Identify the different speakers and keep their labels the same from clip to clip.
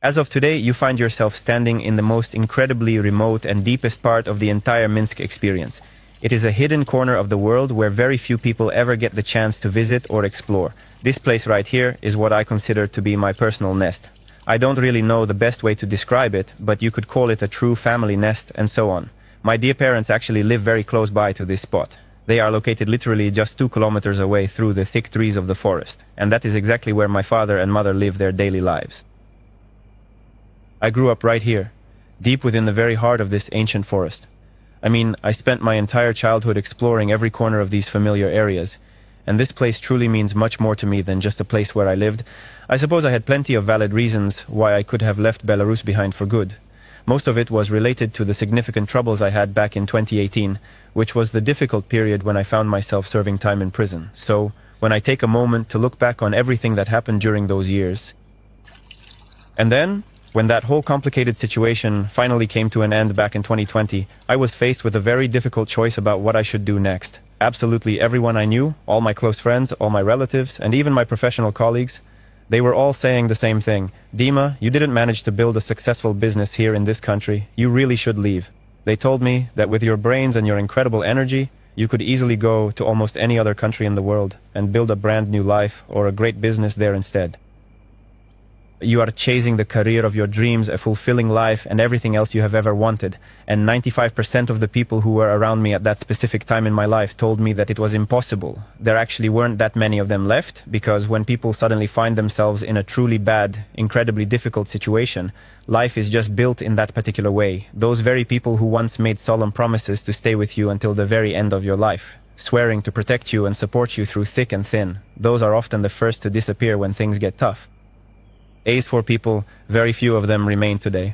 Speaker 1: As of today, you find yourself standing in the most incredibly remote and deepest part of the entire Minsk experience. It is a hidden corner of the world where very few people ever get the chance to visit or explore. This place right here is what I consider to be my personal nest. I don't really know the best way to describe it, but you could call it a true family nest and so on. My dear parents actually live very close by to this spot. They are located literally just 2 kilometers away through the thick trees of the forest, and that is exactly where my father and mother live their daily lives. I grew up right here, deep within the very heart of this ancient forest. I mean, I spent my entire childhood exploring every corner of these familiar areas, and this place truly means much more to me than just a place where I lived. I suppose I had plenty of valid reasons why I could have left Belarus behind for good. Most of it was related to the significant troubles I had back in 2018, which was the difficult period when I found myself serving time in prison. So, when I take a moment to look back on everything that happened during those years, and then, when that whole complicated situation finally came to an end back in 2020, I was faced with a very difficult choice about what I should do next. Absolutely everyone I knew, all my close friends, all my relatives, and even my professional colleagues, they were all saying the same thing. Dimma, you didn't manage to build a successful business here in this country. You really should leave. They told me that with your brains and your incredible energy, you could easily go to almost any other country in the world and build a brand new life or a great business there instead. You are chasing the career of your dreams, a fulfilling life, and everything else you have ever wanted. And 95% of the people who were around me at that specific time in my life told me that it was impossible. There actually weren't that many of them left, because when people suddenly find themselves in a truly bad, incredibly difficult situation, life is just built in that particular way. Those very people who once made solemn promises to stay with you until the very end of your life, swearing to protect you and support you through thick and thin, those are often the first to disappear when things get tough. As for people, very few of them remain today.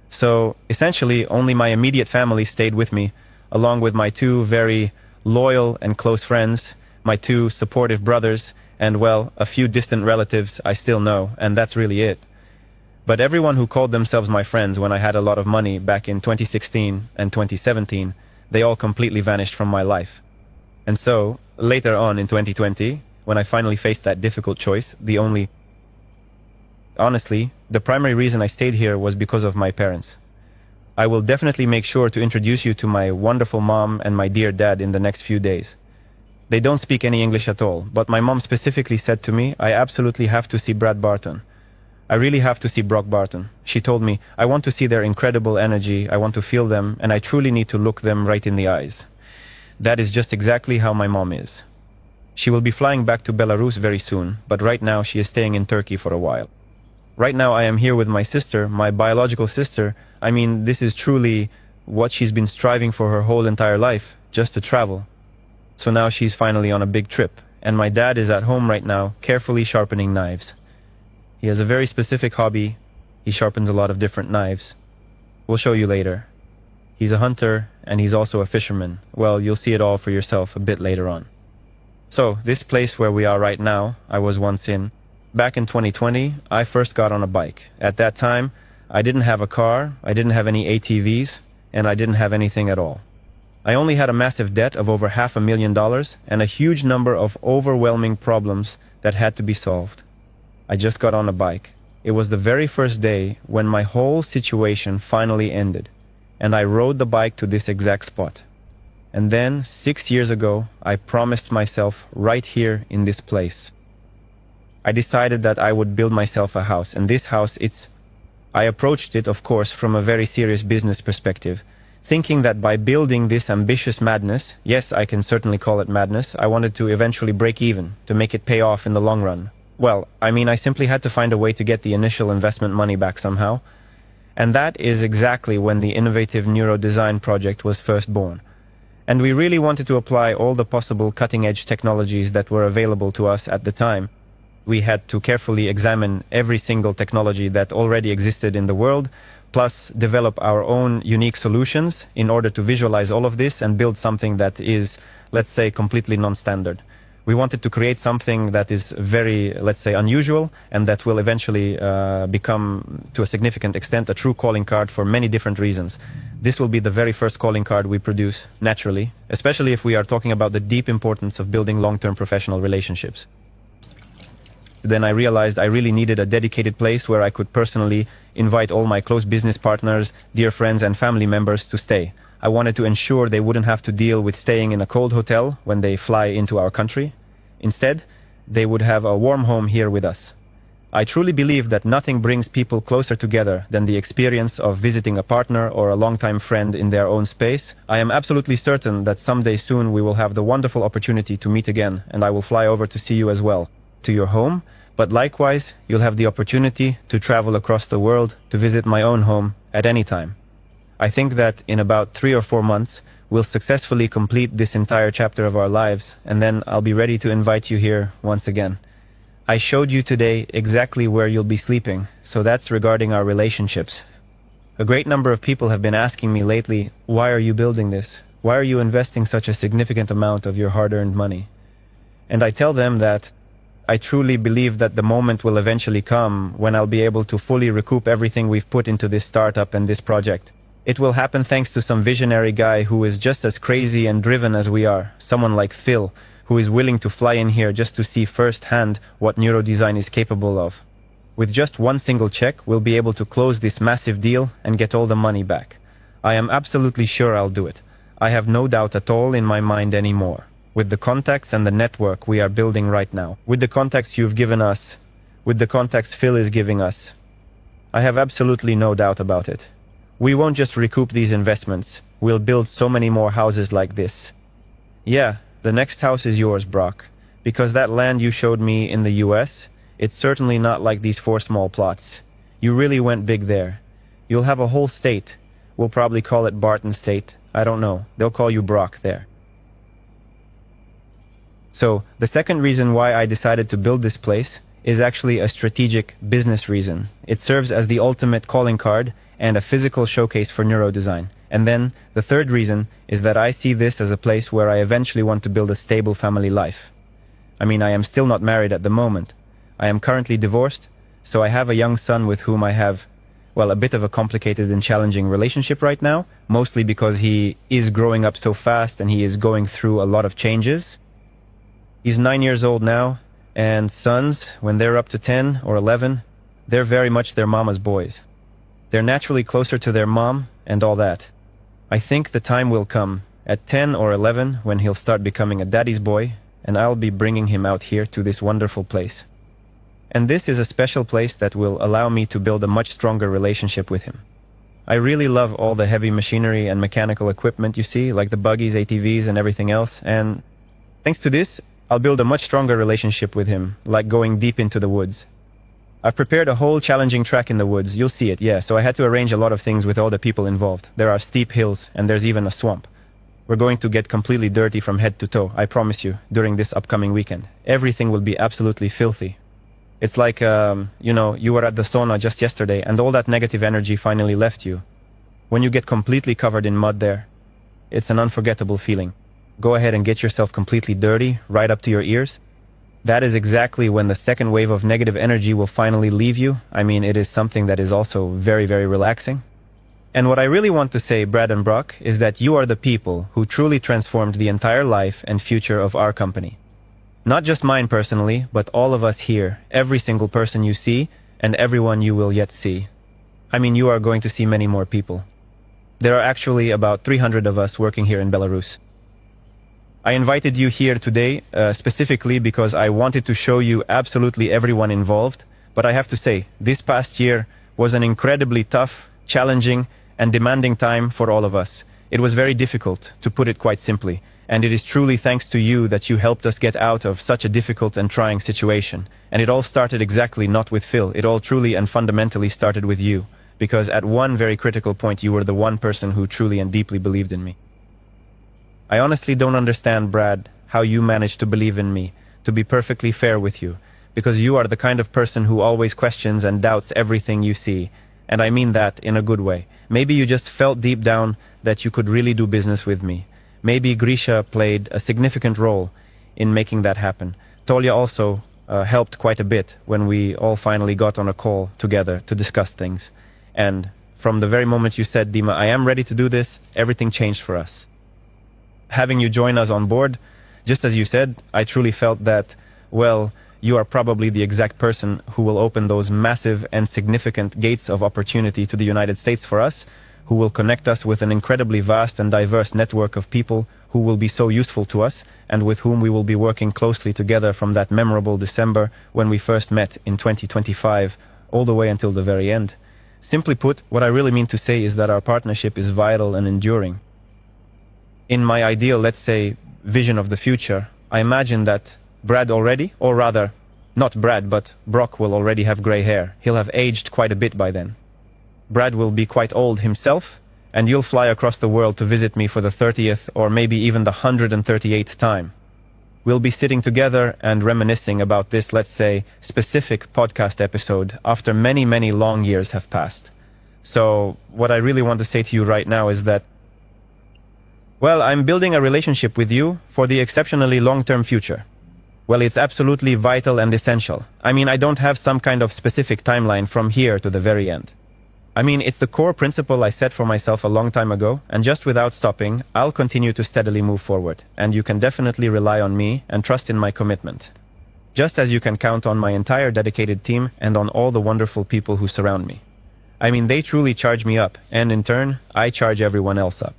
Speaker 1: So, essentially, only my immediate family stayed with me, along with my 2 very loyal and close friends, my 2 supportive brothers, and, well, a few distant relatives I still know, and that's really it. But everyone who called themselves my friends when I had a lot of money back in 2016 and 2017, they all completely vanished from my life. And so, later on in 2020, when I finally faced that difficult choice, honestly, the primary reason I stayed here was because of my parents. I will definitely make sure to introduce you to my wonderful mom and my dear dad in the next few days. They don't speak any English at all, but my mom specifically said to me, I absolutely have to see Brad Barton. I really have to see Brock Barton. She told me, I want to see their incredible energy, I want to feel them, and I truly need to look them right in the eyes. That is just exactly how my mom is. She will be flying back to Belarus very soon, but right now she is staying in Turkey for a while. Right now I am here with my sister, my biological sister. I mean, this is truly what she's been striving for her whole entire life, just to travel. So now she's finally on a big trip, and my dad is at home right now, carefully sharpening knives. He has a very specific hobby. He sharpens a lot of different knives. We'll show you later. He's a hunter, and he's also a fisherman. Well, you'll see it all for yourself a bit later on. So, this place where we are right now, I was once in. Back in 2020, I first got on a bike. At that time, I didn't have a car, I didn't have any ATVs, and I didn't have anything at all. I only had a massive debt of over $500,000 and a huge number of overwhelming problems that had to be solved. I just got on a bike. It was the very first day when my whole situation finally ended, and I rode the bike to this exact spot. And then, 6 years ago, I promised myself right here in this place. I decided that I would build myself a house, and this house, I approached it, of course, from a very serious business perspective, thinking that by building this ambitious madness, yes, I can certainly call it madness, I wanted to eventually break even, to make it pay off in the long run. Well, I mean, I simply had to find a way to get the initial investment money back somehow. And that is exactly when the innovative neuro design project was first born. And we really wanted to apply all the possible cutting-edge technologies that were available to us at the time. We had to carefully examine every single technology that already existed in the world, plus develop our own unique solutions in order to visualize all of this and build something that is, let's say, completely non-standard. We wanted to create something that is very, let's say, unusual and that will eventually become, to a significant extent, a true calling card for many different reasons. This will be the very first calling card we produce, naturally, especially if we are talking about the deep importance of building long-term professional relationships. Then I realized I really needed a dedicated place where I could personally invite all my close business partners, dear friends and family members to stay. I wanted to ensure they wouldn't have to deal with staying in a cold hotel when they fly into our country. Instead, they would have a warm home here with us. I truly believe that nothing brings people closer together than the experience of visiting a partner or a longtime friend in their own space. I am absolutely certain that someday soon we will have the wonderful opportunity to meet again, and I will fly over to see you as well, to your home, but likewise, you'll have the opportunity to travel across the world to visit my own home at any time. I think that in about 3 or 4 months, we'll successfully complete this entire chapter of our lives, and then I'll be ready to invite you here once again. I showed you today exactly where you'll be sleeping, so that's regarding our relationships. A great number of people have been asking me lately, why are you building this? Why are you investing such a significant amount of your hard-earned money? And I tell them that I truly believe that the moment will eventually come when I'll be able to fully recoup everything we've put into this startup and this project. It will happen thanks to some visionary guy who is just as crazy and driven as we are, someone like Phil, who is willing to fly in here just to see firsthand what neurodesign is capable of. With just one single check, we'll be able to close this massive deal and get all the money back. I am absolutely sure I'll do it. I have no doubt at all in my mind anymore. With the contacts and the network we are building right now, with the contacts you've given us, with the contacts Phil is giving us, I have absolutely no doubt about it. We won't just recoup these investments, we'll build so many more houses like this. Yeah, the next house is yours, Brock, because that land you showed me in the US, it's certainly not like these 4 small plots. You really went big there. You'll have a whole state. We'll probably call it Barton State. I don't know. They'll call you Brock there. So, the second reason why I decided to build this place is actually a strategic business reason. It serves as the ultimate calling card and a physical showcase for neurodesign. And then, the third reason is that I see this as a place where I eventually want to build a stable family life. I mean, I am still not married at the moment. I am currently divorced, so I have a young son with whom I have, well, a bit of a complicated and challenging relationship right now, mostly because he is growing up so fast and he is going through a lot of changes. He's 9 years old now, and sons, when they're up to 10 or 11, they're very much their mama's boys. They're naturally closer to their mom and all that. I think the time will come, at 10 or 11, when he'll start becoming a daddy's boy, and I'll be bringing him out here to this wonderful place. And this is a special place that will allow me to build a much stronger relationship with him. I really love all the heavy machinery and mechanical equipment you see, like the buggies, ATVs, and everything else, and thanks to this, I'll build a much stronger relationship with him, like going deep into the woods. I've prepared a whole challenging track in the woods, you'll see it, yeah, so I had to arrange a lot of things with all the people involved. There are steep hills, and there's even a swamp. We're going to get completely dirty from head to toe, I promise you, during this upcoming weekend. Everything will be absolutely filthy. It's like, you were at the sauna just yesterday, and all that negative energy finally left you. When you get completely covered in mud there, it's an unforgettable feeling. Go ahead and get yourself completely dirty, right up to your ears. That is exactly when the second wave of negative energy will finally leave you. I mean, it is something that is also very, very relaxing. And what I really want to say, Brad and Brock, is that you are the people who truly transformed the entire life and future of our company. Not just mine personally, but all of us here, every single person you see, and everyone you will yet see. I mean, you are going to see many more people. There are actually about 300 of us working here in Belarus. I invited you here today specifically because I wanted to show you absolutely everyone involved, but I have to say, this past year was an incredibly tough, challenging, and demanding time for all of us. It was very difficult, to put it quite simply, and it is truly thanks to you that you helped us get out of such a difficult and trying situation. And it all started exactly not with Phil, it all truly and fundamentally started with you, because at one very critical point you were the one person who truly and deeply believed in me. I honestly don't understand, Brad, how you managed to believe in me, to be perfectly fair with you, because you are the kind of person who always questions and doubts everything you see, and I mean that in a good way. Maybe you just felt deep down that you could really do business with me. Maybe Grisha played a significant role in making that happen. Tolya also helped quite a bit when we all finally got on a call together to discuss things. And from the very moment you said, Dimma, I am ready to do this, everything changed for us. Having you join us on board, just as you said, I truly felt that, well, you are probably the exact person who will open those massive and significant gates of opportunity to the United States for us, who will connect us with an incredibly vast and diverse network of people who will be so useful to us and with whom we will be working closely together from that memorable December when we first met in 2025 all the way until the very end. Simply put, what I really mean to say is that our partnership is vital and enduring. In my ideal, let's say, vision of the future, I imagine that Brad already, or rather, not Brad, but Brock will already have gray hair. He'll have aged quite a bit by then. Brad will be quite old himself, and you'll fly across the world to visit me for the 30th or maybe even the 138th time. We'll be sitting together and reminiscing about this, let's say, specific podcast episode after many, many long years have passed. So what I really want to say to you right now is that, well, I'm building a relationship with you for the exceptionally long-term future. Well, it's absolutely vital and essential. I mean, I don't have some kind of specific timeline from here to the very end. I mean, it's the core principle I set for myself a long time ago, and just without stopping, I'll continue to steadily move forward, and you can definitely rely on me and trust in my commitment. Just as you can count on my entire dedicated team and on all the wonderful people who surround me. I mean, they truly charge me up, and in turn, I charge everyone else up.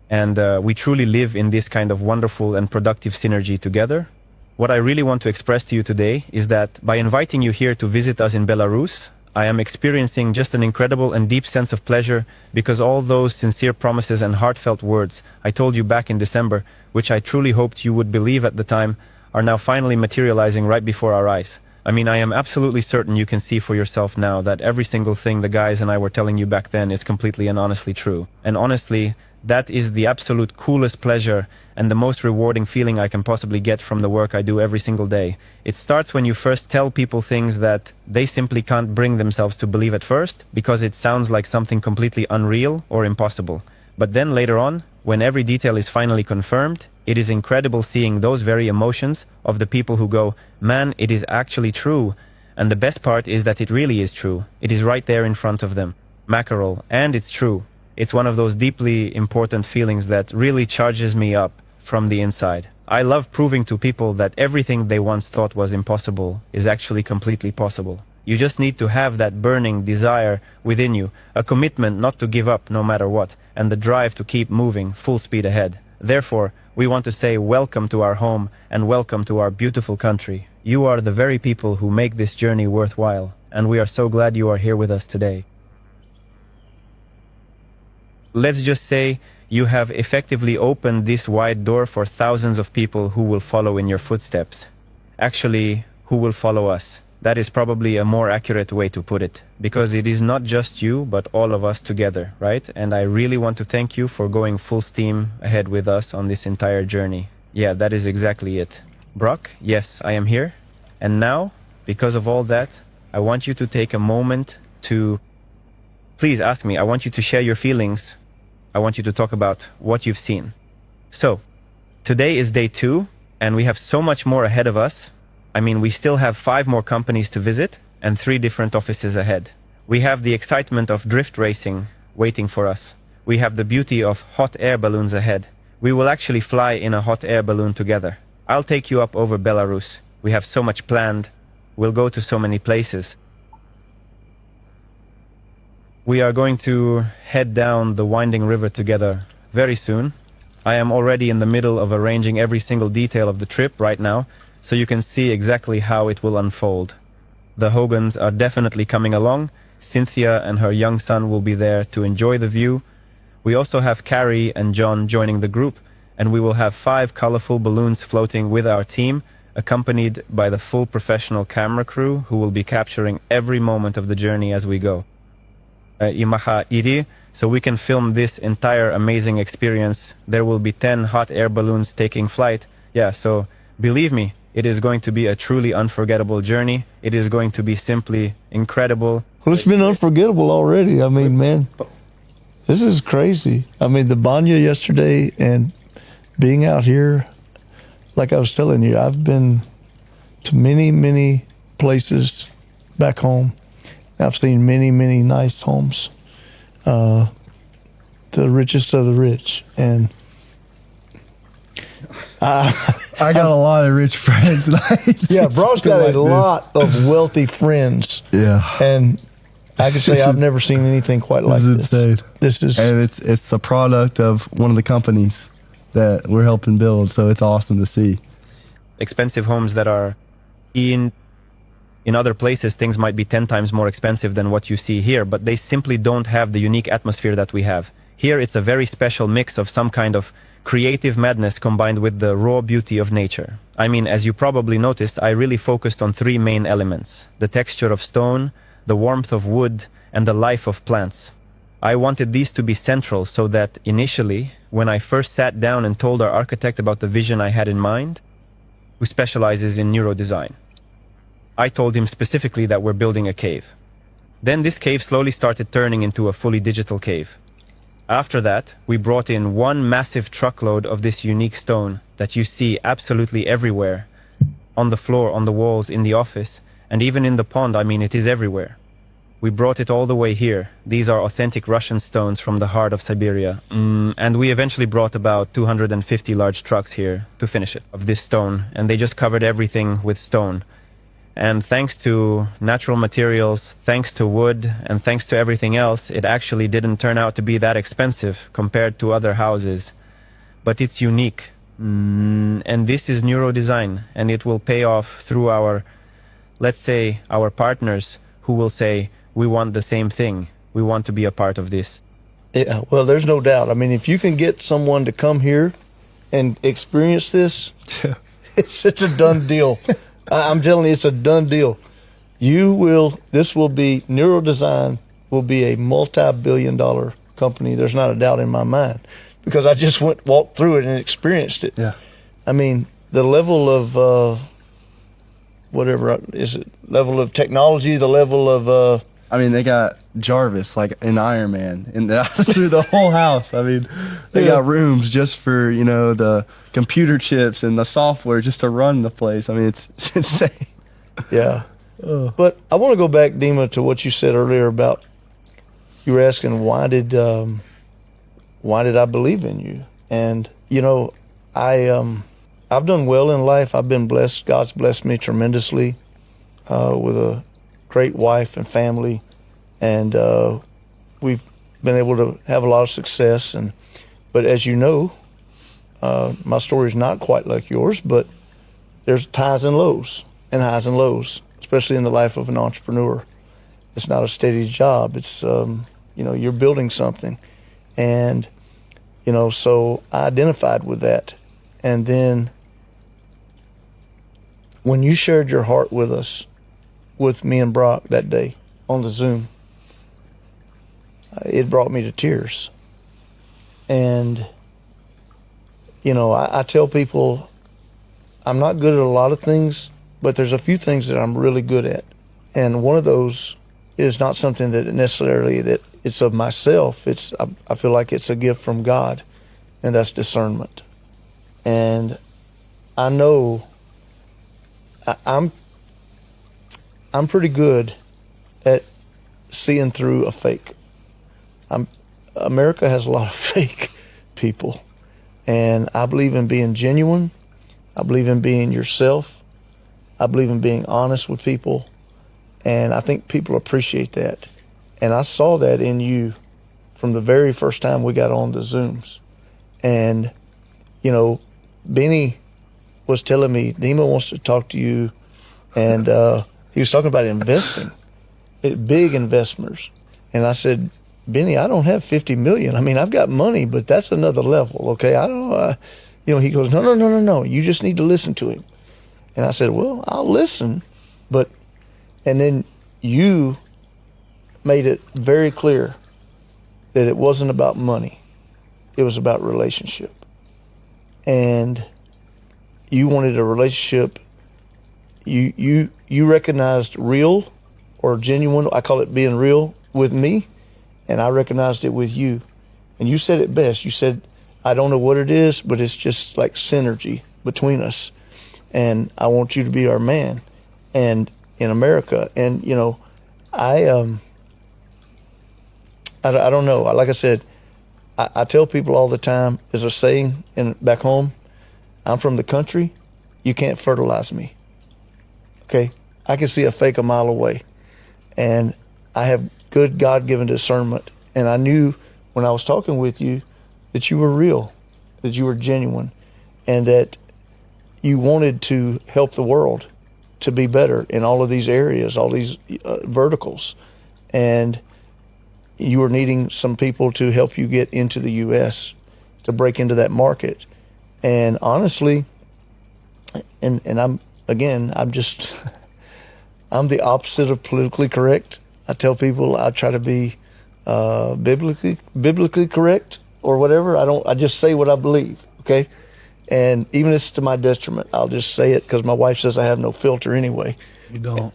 Speaker 1: And we truly live in this kind of wonderful and productive synergy together. What I really want to express to you today is that by inviting you here to visit us in Belarus, I am experiencing just an incredible and deep sense of pleasure because all those sincere promises and heartfelt words I told you back in December, which I truly hoped you would believe at the time, are now finally materializing right before our eyes. I mean, I am absolutely certain you can see for yourself now that every single thing the guys and I were telling you back then is completely and honestly true. And honestly, that is the absolute coolest pleasure and the most rewarding feeling I can possibly get from the work I do every single day. It starts when you first tell people things that they simply can't bring themselves to believe at first, because it sounds like something completely unreal or impossible. But then later on, when every detail is finally confirmed, it is incredible seeing those very emotions of the people who go, man, it is actually true. And the best part is that it really is true. It is right there in front of them. Mackerel, and it's true. It's one of those deeply important feelings that really charges me up from the inside. I love proving to people that everything they once thought was impossible is actually completely possible. You just need to have that burning desire within you, a commitment not to give up no matter what, and the drive to keep moving full speed ahead. Therefore, we want to say welcome to our home and welcome to our beautiful country. You are the very people who make this journey worthwhile, and we are so glad you are here with us today. Let's just say you have effectively opened this wide door for thousands of people who will follow in your footsteps. Actually, who will follow us. That is probably a more accurate way to put it, because it is not just you, but all of us together, right? And I really want to thank you for going full steam ahead with us on this entire journey. Yeah, that is exactly it. Brock, yes, I am here. And now, because of all that, I want you to take a moment to... Please ask me, I want you to share your feelings. I want you to talk about what you've seen. So, today is day 2, and we have so much more ahead of us. I mean, we still have 5 more companies to visit and 3 different offices ahead. We have the excitement of drift racing waiting for us. We have the beauty of hot air balloons ahead. We will actually fly in a hot air balloon together. I'll take you up over Belarus. We have so much planned. We'll go to so many places. We are going to head down the winding river together very soon. I am already in the middle of arranging every single detail of the trip right now, so you can see exactly how it will unfold. The Hogans are definitely coming along. Cynthia and her young son will be there to enjoy the view. We also have Carrie and John joining the group, and we will have 5 colorful balloons floating with our team, accompanied by the full professional camera crew who will be capturing every moment of the journey as we go. Imaha iri, so we can film this entire amazing experience. There will be 10 hot air balloons taking flight. Yeah, so believe me, it is going to be a truly unforgettable journey. It is going to be simply incredible.
Speaker 2: Well, it's been unforgettable already. I mean, man, this is crazy. I mean, the Banya yesterday and being out here, like I was telling you, I've been to many, many places back home. I've seen many, many nice homes, the richest of the rich. And
Speaker 3: I got a lot of rich friends.
Speaker 2: Yeah, bro's got a lot of wealthy friends.
Speaker 3: Yeah.
Speaker 2: And I could say I've never seen anything quite like this.
Speaker 3: Insane.
Speaker 2: This is,
Speaker 3: and it's the product of one of the companies that we're helping build. So it's awesome to see.
Speaker 1: Expensive homes that are in other places, things might be 10 times more expensive than what you see here, but they simply don't have the unique atmosphere that we have. Here, it's a very special mix of some kind of creative madness combined with the raw beauty of nature. I mean, as you probably noticed, I really focused on three main elements: the texture of stone, the warmth of wood, and the life of plants. I wanted these to be central so that initially, when I first sat down and told our architect about the vision I had in mind, who specializes in neuro design, I told him specifically that we're building a cave. Then this cave slowly started turning into a fully digital cave. After that, we brought in one massive truckload of this unique stone that you see absolutely everywhere, on the floor, on the walls, in the office, and even in the pond. I mean, it is everywhere. We brought it all the way here. These are authentic Russian stones from the heart of Siberia. And we eventually brought about 250 large trucks here to finish it, of this stone, and they just covered everything with stone. And thanks to natural materials, thanks to wood, and thanks to everything else, it actually didn't turn out to be that expensive compared to other houses. But it's unique. And this is neuro design, and it will pay off through our, let's say, our partners who will say, we want the same thing. We want to be a part of this.
Speaker 2: yeah, well, there's no doubt. I mean, if you can get someone to come here and experience this, it's a done deal. I'm telling you, it's a done deal. This will be, Neuro Design will be a multi-billion-dollar company. There's not a doubt in my mind, because I just walked through it and experienced it.
Speaker 3: Yeah.
Speaker 2: I mean, the level of, level of technology, the level of,
Speaker 3: I mean, they got Jarvis, like an Iron Man, and through the whole house. I mean, they got rooms just for, the computer chips and the software just to run the place. I mean, it's insane.
Speaker 2: yeah. But I want to go back, Dimma, to what you said earlier about, you were asking, why did I believe in you? And, I've done well in life. I've been blessed. God's blessed me tremendously with a great wife and family, and we've been able to have a lot of success. But as you know, my story is not quite like yours, but there's highs and lows, especially in the life of an entrepreneur. It's not a steady job. It's you're building something, and so I identified with that. And then when you shared your heart with us, with me and Brock that day on the Zoom, it brought me to tears. And, I tell people I'm not good at a lot of things, but there's a few things that I'm really good at. And one of those is not something that necessarily that it's of myself. I feel like it's a gift from God, and that's discernment. And I know I'm pretty good at seeing through a fake. America has a lot of fake people, and I believe in being genuine. I believe in being yourself. I believe in being honest with people, and I think people appreciate that. And I saw that in you from the very first time we got on the Zooms. And, Benny was telling me, Dimma wants to talk to you, and he was talking about investing, big investors. And I said, Benny, I don't have 50 million. I mean, I've got money, but that's another level. Okay. I don't, he goes, no. You just need to listen to him. And I said, well, I'll listen. And then you made it very clear that it wasn't about money. It was about relationship. And you wanted a relationship. You recognized real or genuine. I call it being real with me. And I recognized it with you. And you said it best. You said, I don't know what it is, but it's just like synergy between us. And I want you to be our man. And in America. And, I don't know. Like I said, I tell people all the time, there's a saying back home, I'm from the country, you can't fertilize me. Okay? I can see a fake a mile away. And I have good God-given discernment. And I knew when I was talking with you that you were real, that you were genuine, and that you wanted to help the world to be better in all of these areas, all these verticals. And you were needing some people to help you get into the U.S., to break into that market. And honestly, and I'm just, I'm the opposite of politically correct. I tell people I try to be biblically correct or whatever. I just say what I believe, okay? And even if it's to my detriment, I'll just say it because my wife says I have no filter anyway.
Speaker 3: You don't.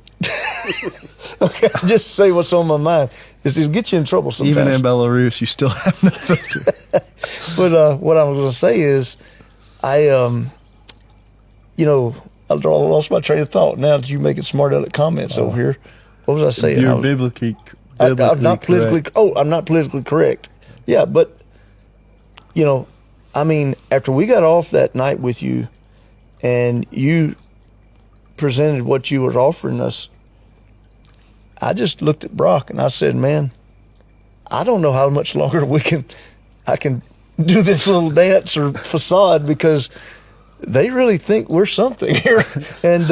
Speaker 2: Okay, I just say what's on my mind. It'll get you in trouble sometimes.
Speaker 3: Even in Belarus, you still have no filter.
Speaker 2: But what I was going to say is, I lost my train of thought. Now that you making smart aleck comments over here, what was I saying?
Speaker 3: You're biblically
Speaker 2: I'm not politically.
Speaker 3: correct.
Speaker 2: Oh, I'm not politically correct. Yeah, but after we got off that night with you, and you presented what you were offering us, I just looked at Brock and I said, "Man, I don't know how much longer I can do this little dance or facade because they really think we're something here, and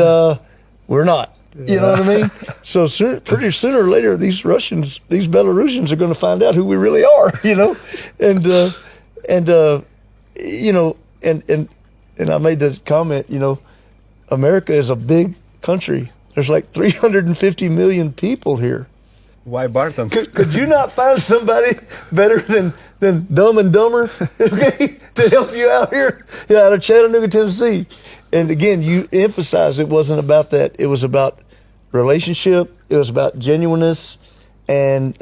Speaker 2: we're not." You know what I mean? So pretty sooner or later, these Belarusians are going to find out who we really are. And I made the comment. America is a big country. There's like 350 million people here.
Speaker 1: Why Bartons?
Speaker 2: Could you not find somebody better than Dumb and Dumber, okay, to help you out here, out of Chattanooga, Tennessee? And again, you emphasized it wasn't about that. It was about relationship. It was about genuineness and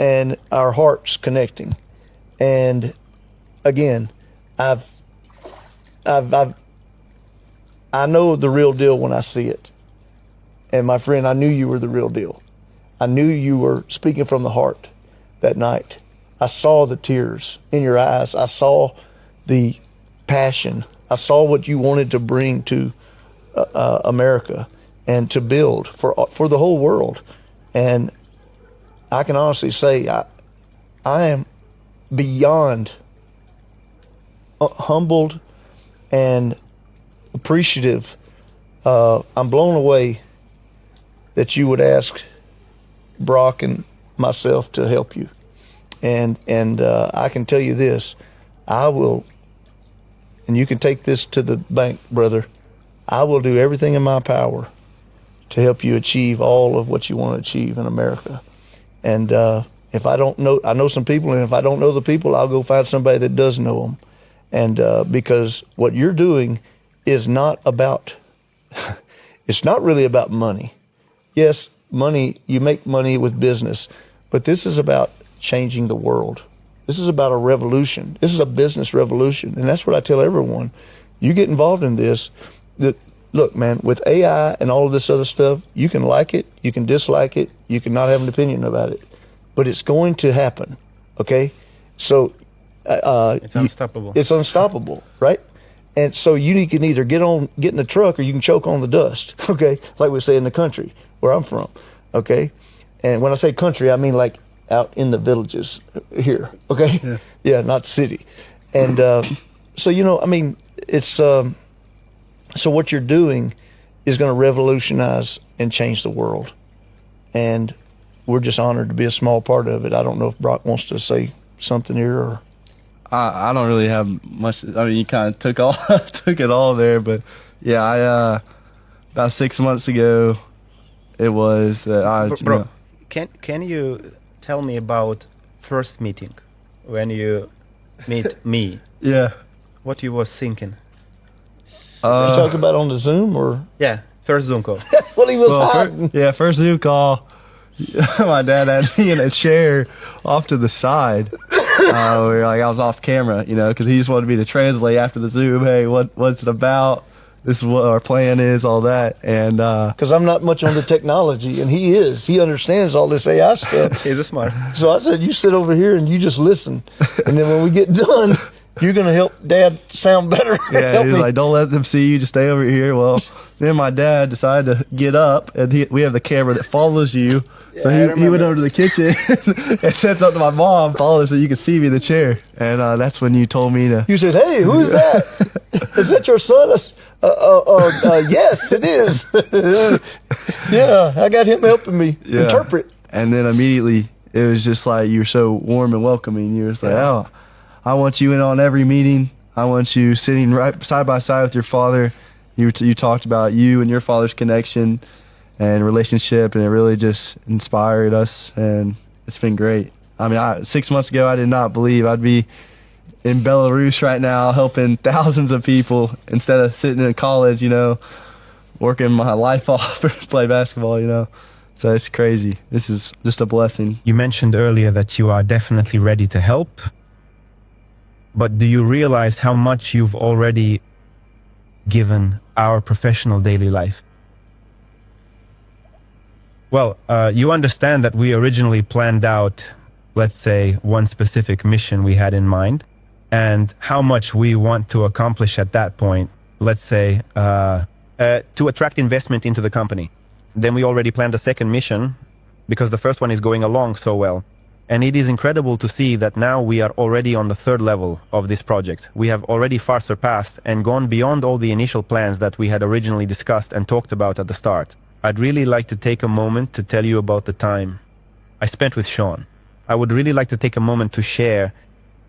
Speaker 2: our hearts connecting. And again, I know the real deal when I see it. And my friend, I knew you were the real deal. I knew you were speaking from the heart that night. I saw the tears in your eyes. I saw the passion. I saw what you wanted to bring to America and to build for the whole world. And I can honestly say I am beyond humbled and appreciative. I'm blown away that you would ask Brock and myself to help you. And I can tell you this, I will, and you can take this to the bank, brother, I will do everything in my power to help you achieve all of what you want to achieve in America. And if I don't know, I know some people, and if I don't know the people, I'll go find somebody that does know them. And because what you're doing is not about, it's not really about money. Yes, money, you make money with business, but this is about changing the world. This is about a revolution. This is a business revolution. And that's what I tell everyone. You get involved in this. Look, man, with AI and all of this other stuff, you can like it, you can dislike it, you can not have an opinion about it, but it's going to happen, okay? So
Speaker 1: it's unstoppable.
Speaker 2: It's unstoppable, right? And so you can either get in the truck or you can choke on the dust, okay? Like we say in the country where I'm from, okay? And when I say country, I mean like out in the villages here, okay? Yeah, not city. And so, it's... So what you're doing is going to revolutionize and change the world. And we're just honored to be a small part of it. I don't know if Brock wants to say something here or...
Speaker 3: I don't really have much. I mean, you kind of took it all there, but yeah, I about 6 months ago, it was that I.
Speaker 1: Bro, can you tell me about first meeting when you meet me?
Speaker 3: Yeah.
Speaker 1: What you was thinking?
Speaker 2: You talking about on the Zoom or?
Speaker 1: Yeah, first Zoom call.
Speaker 2: Well, he was hiding.
Speaker 3: First Zoom call. My dad had me in a chair off to the side. I was off camera, because he just wanted me to translate after the Zoom. Hey, what's it about? This is what our plan is, all that. And
Speaker 2: because I'm not much on the technology, and he is. He understands all this AI stuff.
Speaker 1: He's a smart.
Speaker 2: So I said, you sit over here and you just listen, and then when we get done, you're going to help Dad sound better.
Speaker 3: Yeah,
Speaker 2: Help
Speaker 3: he was
Speaker 2: me.
Speaker 3: like, don't let them see you, just stay over here. Well, then my dad decided to get up, and we have the camera that follows you. So
Speaker 2: Yeah,
Speaker 3: he went over to the kitchen and said something to my mom, followed her so you could see me in the chair. And that's when you told me to.
Speaker 2: You said, hey, who's that? Is that your son? Yes, it is. Yeah, I got him helping me interpret.
Speaker 3: And then immediately, it was just like, you were so warm and welcoming. You were just like, oh, I want you in on every meeting. I want you sitting right side by side with your father. You talked about you and your father's connection and relationship, and it really just inspired us, and it's been great. I mean, 6 months ago, I did not believe I'd be in Belarus right now helping thousands of people instead of sitting in college, working my life off to play basketball, So it's crazy. This is just a blessing.
Speaker 1: You mentioned earlier that you are definitely ready to help, but do you realize how much you've already given our professional daily life? Well, you understand that we originally planned out, let's say, one specific mission we had in mind, and how much we want to accomplish at that point, let's say, to attract investment into the company. Then we already planned a second mission because the first one is going along so well. And it is incredible to see that now we are already on the third level of this project. We have already far surpassed and gone beyond all the initial plans that we had originally discussed and talked about at the start. I'd really like to take a moment to tell you about the time I spent with Sean. I would really like to take a moment to share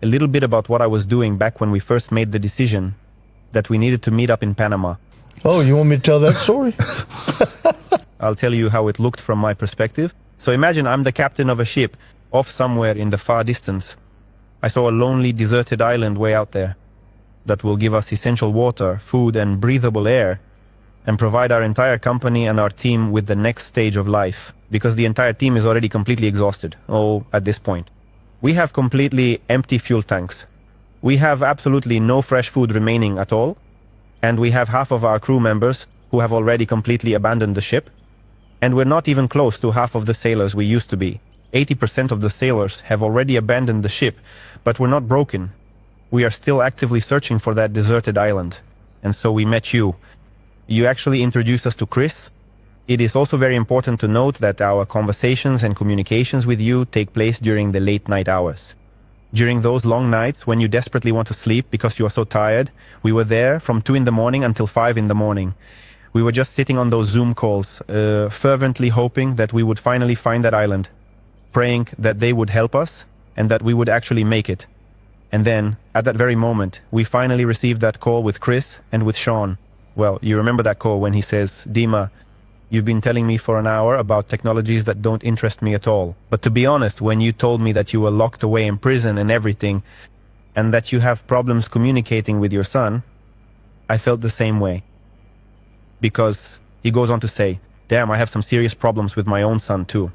Speaker 1: a little bit about what I was doing back when we first made the decision that we needed to meet up in Panama.
Speaker 2: Oh, you want me to tell that story?
Speaker 1: I'll tell you how it looked from my perspective. So imagine I'm the captain of a ship off somewhere in the far distance. I saw a lonely, deserted island way out there that will give us essential water, food, and breathable air, and provide our entire company and our team with the next stage of life, because the entire team is already completely exhausted, at this point. We have completely empty fuel tanks. We have absolutely no fresh food remaining at all, and we have half of our crew members who have already completely abandoned the ship, and we're not even close to half of the sailors we used to be. 80% of the sailors have already abandoned the ship, but we're not broken. We are still actively searching for that deserted island, and so we met you. You actually introduced us to Chris. It is also very important to note that our conversations and communications with you take place during the late night hours. During those long nights when you desperately want to sleep because you are so tired, we were there from 2 in the morning until 5 in the morning. We were just sitting on those Zoom calls, fervently hoping that we would finally find that island, praying that they would help us and that we would actually make it. And then, at that very moment, we finally received that call with Chris and with Sean. Well, you remember that call when he says, Dimma, you've been telling me for an hour about technologies that don't interest me at all. But to be honest, when you told me that you were locked away in prison and everything, and that you have problems communicating with your son, I felt the same way. Because he goes on to say, damn, I have some serious problems with my own son too.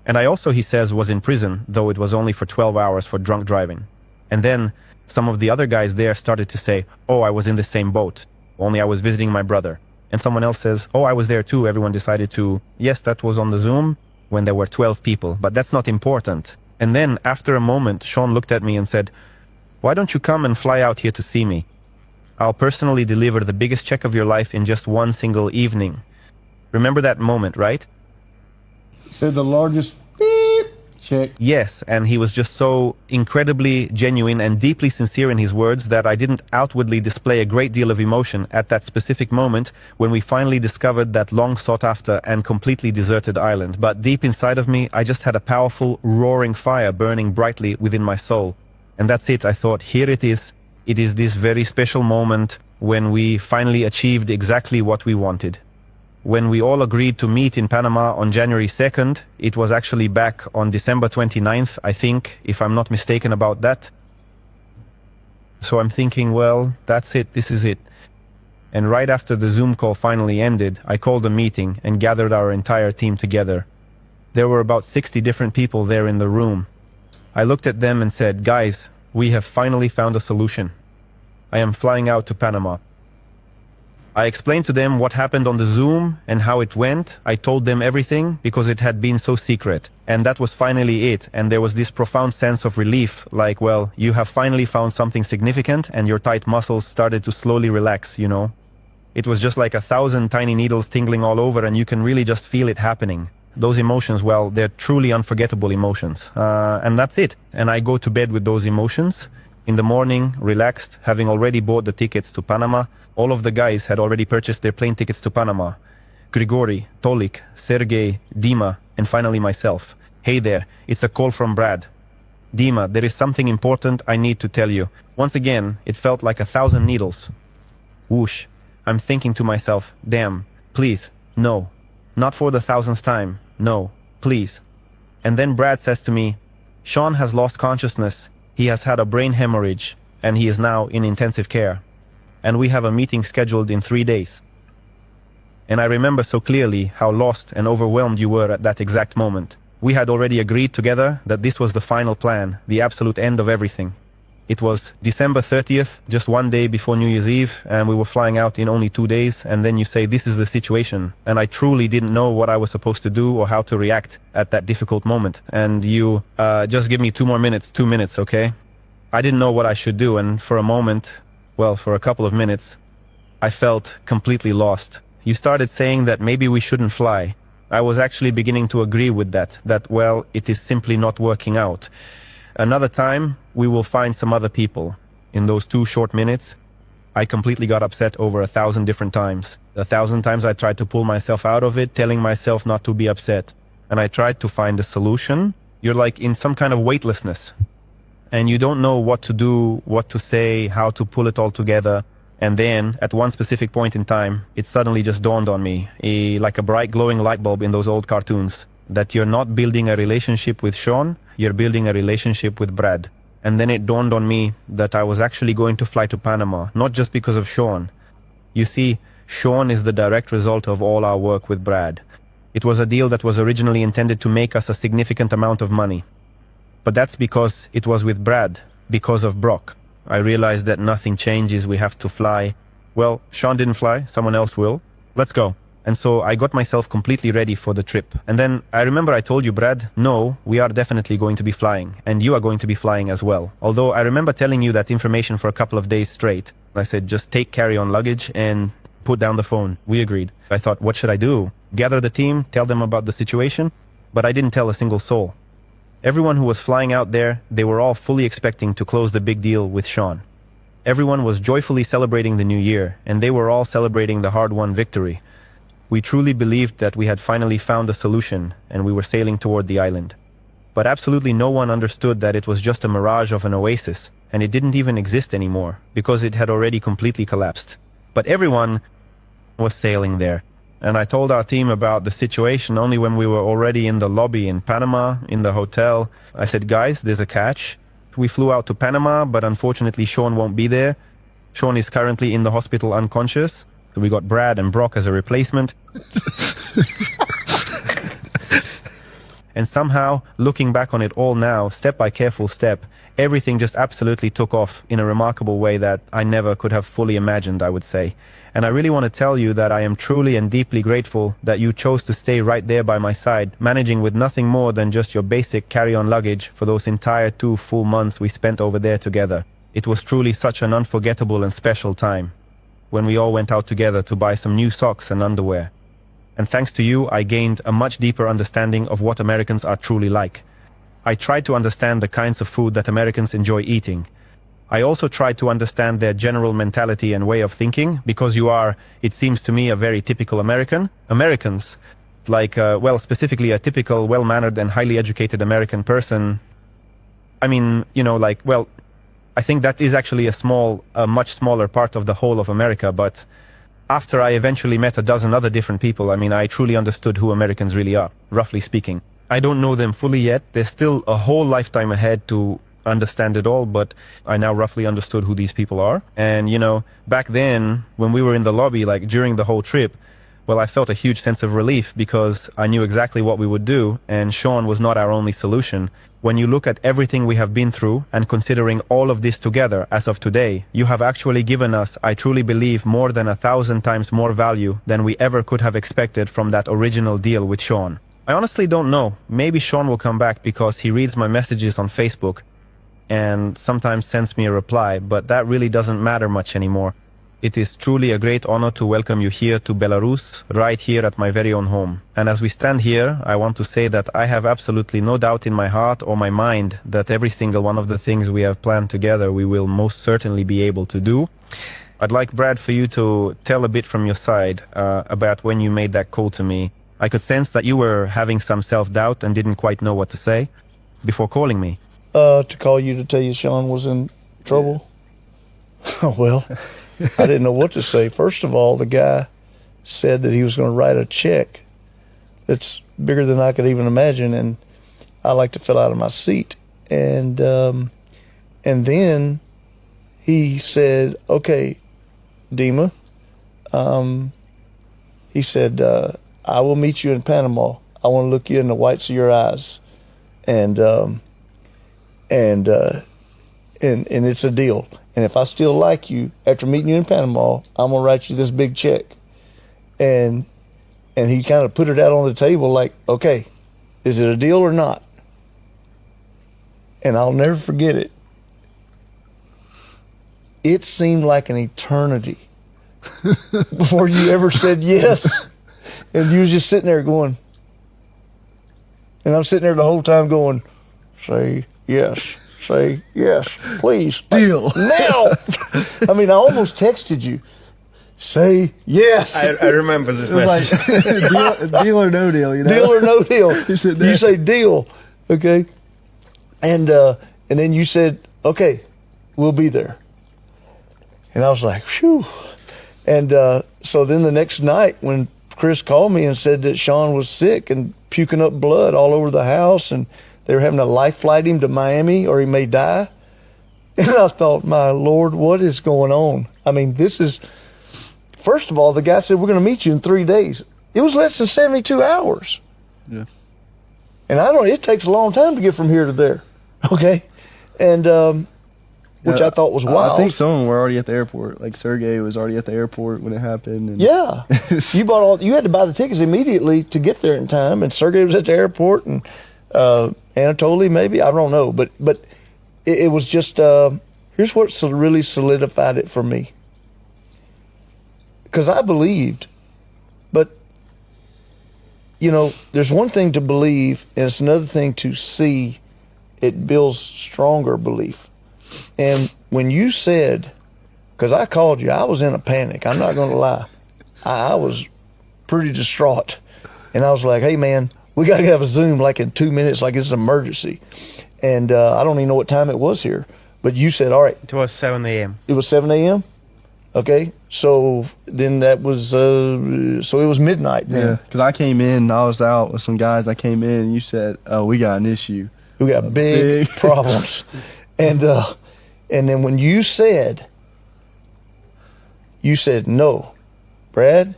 Speaker 1: And I also, he says, was in prison, though it was only for 12 hours for drunk driving. And then some of the other guys there started to say, oh, I was in the same boat, only I was visiting my brother. And someone else says, oh, I was there too. Everyone decided to, yes, that was on the Zoom when there were 12 people, but that's not important. And then after a moment, Sean looked at me and said, why don't you come and fly out here to see me? I'll personally deliver the biggest check of your life in just one single evening. Remember that moment, right?
Speaker 4: Said the largest beep check.
Speaker 1: Yes, and he was just so incredibly genuine and deeply sincere in his words that I didn't outwardly display a great deal of emotion at that specific moment when we finally discovered that long sought after and completely deserted island. But deep inside of me, I just had a powerful, roaring fire burning brightly within my soul. And that's it. I thought, here it is. It is this very special moment when we finally achieved exactly what we wanted. When we all agreed to meet in Panama on January 2nd, it was actually back on December 29th, I think, if I'm not mistaken about that. So I'm thinking, well, that's it, this is it. And right after the Zoom call finally ended, I called a meeting and gathered our entire team together. There were about 60 different people there in the room. I looked at them and said, guys, we have finally found a solution. I am flying out to Panama. I explained to them what happened on the Zoom and how it went. I told them everything because it had been so secret. And that was finally it. And there was this profound sense of relief, like, well, you have finally found something significant and your tight muscles started to slowly relax, you know? It was just like 1,000 tiny needles tingling all over and you can really just feel it happening. Those emotions, well, they're truly unforgettable emotions. And that's it. And I go to bed with those emotions. In the morning, relaxed, having already bought the tickets to Panama. All of the guys had already purchased their plane tickets to Panama. Grigori, Tolik, Sergey, Dimma, and finally myself. Hey there, it's a call from Brad. Dimma, there is something important I need to tell you. Once again, it felt like 1,000 needles. Whoosh. I'm thinking to myself, damn, please, no. Not for the 1,000th time, no, please. And then Brad says to me, Sean has lost consciousness. He has had a brain hemorrhage, and he is now in intensive care. And we have a meeting scheduled in 3 days. And I remember so clearly how lost and overwhelmed you were at that exact moment. We had already agreed together that this was the final plan, the absolute end of everything. It was December 30th, just one day before New Year's Eve, and we were flying out in only 2 days, and then you say, this is the situation. And I truly didn't know what I was supposed to do or how to react at that difficult moment. And you, just give me 2 more minutes, 2 minutes, okay? I didn't know what I should do, and for a moment, well, for a couple of minutes, I felt completely lost. You started saying that maybe we shouldn't fly. I was actually beginning to agree with that, well, it is simply not working out. Another time, we will find some other people. In those 2 short minutes, I completely got upset over 1,000 different times. 1,000 times I tried to pull myself out of it, telling myself not to be upset. And I tried to find a solution. You're like in some kind of weightlessness. And you don't know what to do, what to say, how to pull it all together. And then, at one specific point in time, it suddenly just dawned on me, like a bright glowing light bulb in those old cartoons, that you're not building a relationship with Sean, you're building a relationship with Brad. And then it dawned on me that I was actually going to fly to Panama, not just because of Sean. You see, Sean is the direct result of all our work with Brad. It was a deal that was originally intended to make us a significant amount of money. But that's because it was with Brad, because of Brock. I realized that nothing changes, we have to fly. Well, Sean didn't fly, someone else will. Let's go. And so I got myself completely ready for the trip. And then I remember I told you, Brad, no, we are definitely going to be flying. And you are going to be flying as well. Although I remember telling you that information for a couple of days straight. I said, just take carry-on luggage and put down the phone. We agreed. I thought, what should I do? Gather the team, tell them about the situation? But I didn't tell a single soul. Everyone who was flying out there, they were all fully expecting to close the big deal with Sean. Everyone was joyfully celebrating the new year, and they were all celebrating the hard-won victory. We truly believed that we had finally found a solution, and we were sailing toward the island. But absolutely no one understood that it was just a mirage of an oasis, and it didn't even exist anymore, because it had already completely collapsed. But everyone was sailing there. And I told our team about the situation only when we were already in the lobby in Panama, in the hotel. I said, guys, there's a catch. We flew out to Panama, but unfortunately Sean won't be there. Sean is currently in the hospital unconscious. So we got Brad and Brock as a replacement. And somehow, looking back on it all now, step by careful step, everything just absolutely took off in a remarkable way that I never could have fully imagined, I would say. And I really want to tell you that I am truly and deeply grateful that you chose to stay right there by my side, managing with nothing more than just your basic carry-on luggage for those entire 2 full months we spent over there together. It was truly such an unforgettable and special time, when we all went out together to buy some new socks and underwear. And thanks to you, I gained a much deeper understanding of what Americans are truly like. I tried to understand the kinds of food that Americans enjoy eating. I also tried to understand their general mentality and way of thinking, because you are, it seems to me, a very typical American. Americans, like, specifically a typical, well-mannered and highly educated American person. I mean, I think that is actually a much smaller part of the whole of America, but after I eventually met a dozen other different people, I truly understood who Americans really are, roughly speaking. I don't know them fully yet. There's still a whole lifetime ahead to understand it all, but I now roughly understood who these people are. And, back then, when we were in the lobby, like during the whole trip, Well, I felt a huge sense of relief because I knew exactly what we would do, and Sean was not our only solution. When you look at everything we have been through and considering all of this together as of today, you have actually given us, I truly believe, more than 1,000 times more value than we ever could have expected from that original deal with Sean. I honestly don't know. Maybe Sean will come back because he reads my messages on Facebook and sometimes sends me a reply, but that really doesn't matter much anymore. It is truly a great honor to welcome you here to Belarus, right here at my very own home. And as we stand here, I want to say that I have absolutely no doubt in my heart or my mind that every single one of the things we have planned together we will most certainly be able to do. I'd like, Brad, for you to tell a bit from your side about when you made that call to me. I could sense that you were having some self-doubt and didn't quite know what to say before calling me.
Speaker 2: To call you to tell you Sean was in trouble? Well, I didn't know what to say. First of all, the guy said that he was going to write a check that's bigger than I could even imagine, and I like to fill out of my seat. And then he said, "Okay, Dimma," he said, "I will meet you in Panama. I want to look you in the whites of your eyes, and it's a deal. And if I still like you after meeting you in Panama, I'm gonna write you this big check." And he kind of put it out on the table like, "Okay, is it a deal or not?" And I'll never forget it. It seemed like an eternity before you ever said yes. And you was just sitting there going, and I'm sitting there the whole time going, "Say yes. Say yes, please.
Speaker 3: Deal.
Speaker 2: Now." I mean, I almost texted you. Say yes.
Speaker 1: I remember this message.
Speaker 3: Like, deal or no deal, you know?
Speaker 2: Deal or no deal.
Speaker 3: said
Speaker 2: You say deal, okay? And then you said, "Okay, we'll be there." And I was like, "Phew." And so then the next night when Chris called me and said that Sean was sick and puking up blood all over the house, and they were having to life flight him to Miami or he may die. And I thought, my Lord, what is going on? I mean, this is, first of all, the guy said, "We're going to meet you in 3 days." It was less than 72 hours.
Speaker 3: Yeah.
Speaker 2: And it takes a long time to get from here to there. Okay. And, which I thought was wild.
Speaker 3: I think some of them were already at the airport. Like Sergey was already at the airport when it happened. And
Speaker 2: yeah. You had to buy the tickets immediately to get there in time. And Sergey was at the airport, and, Anatoly, maybe, I don't know, but it was just here's what really solidified it for me, because I believed, but there's one thing to believe and it's another thing to see. It builds stronger belief. And when you said, because I called you, I was in a panic, I'm not going to lie, I was pretty distraught, and I was like, "Hey man, we got to have a Zoom like in 2 minutes, like it's an emergency." And I don't even know what time it was here, but you said, "All right."
Speaker 1: It was 7 a.m.
Speaker 2: It was 7 a.m.? Okay. So then that was, so it was midnight then.
Speaker 3: yeah, because I came in, I was out with some guys. I came in, and you said, "Oh, we got an issue.
Speaker 2: We got big problems." And then when you said, "No, Brad,"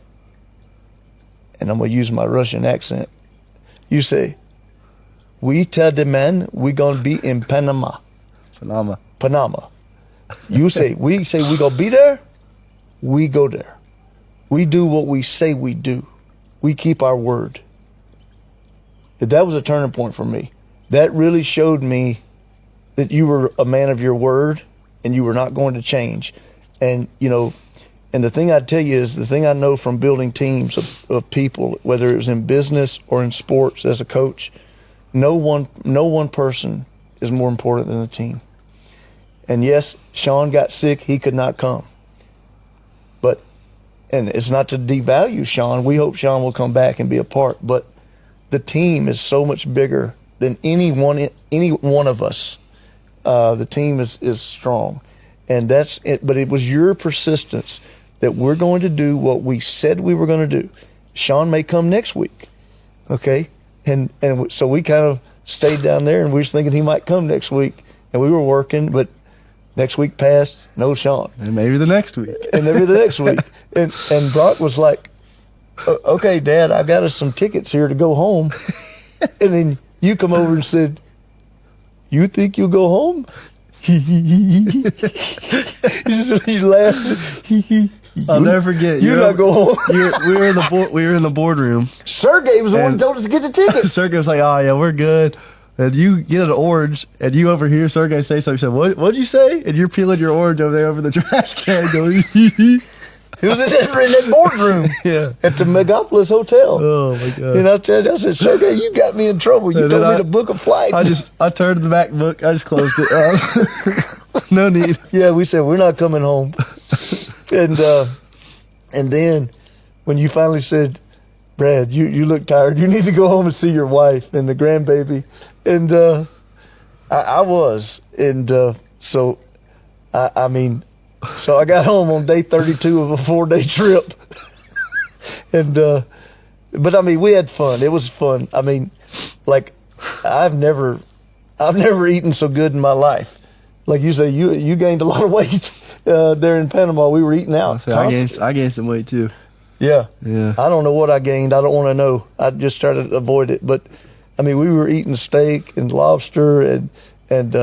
Speaker 2: and I'm going to use my Russian accent, you say, "We tell the man we going to be in Panama." Panama. You say, we going to be there, we go there. We do what we say we do. We keep our word. That was a turning point for me. That really showed me that you were a man of your word and you were not going to change. And, and the thing I'd tell you is the thing I know from building teams of people, whether it was in business or in sports as a coach, no one person is more important than the team. And yes, Sean got sick. He could not come. And it's not to devalue Sean. We hope Sean will come back and be a part. But the team is so much bigger than any one of us. The team is strong. And that's it. But it was your persistence that we're going to do what we said we were going to do. Sean may come next week. Okay? And so we kind of stayed down there, and we were thinking he might come next week. And we were working, but next week passed, no Sean.
Speaker 3: And maybe the next week.
Speaker 2: And maybe the next week. And Brock was like, okay, Dad, I got us some tickets here to go home. And then you come over and said, you think you'll go home? You laughed.
Speaker 3: I'll never forget.
Speaker 2: You're not going home.
Speaker 3: We were in the boardroom.
Speaker 2: Sergey was the one who told us to get the tickets.
Speaker 3: Sergey was like, "Oh yeah, we're good." And you get an orange, and you overhear Sergey say something. You said, "What'd you say?" And you're peeling your orange over there over the trash can, going.
Speaker 2: It was in that boardroom at the Megapolis Hotel.
Speaker 3: Oh my god!
Speaker 2: And I said, Sergey, you got me in trouble. You told me to book a flight.
Speaker 3: I turned to the back book. I just closed it. No need.
Speaker 2: Yeah, we said we're not coming home. And then when you finally said, Brad, you look tired. You need to go home and see your wife and the grandbaby. And I was. And so I got home on day 32 of a 4-day trip. And but I mean, we had fun. It was fun. I mean, like I've never eaten so good in my life. Like you say, you gained a lot of weight there in Panama. We were eating out.
Speaker 3: I gained some weight too.
Speaker 2: Yeah.
Speaker 3: Yeah.
Speaker 2: I don't know what I gained. I don't want to know. I just tried to avoid it. But I mean, we were eating steak and lobster and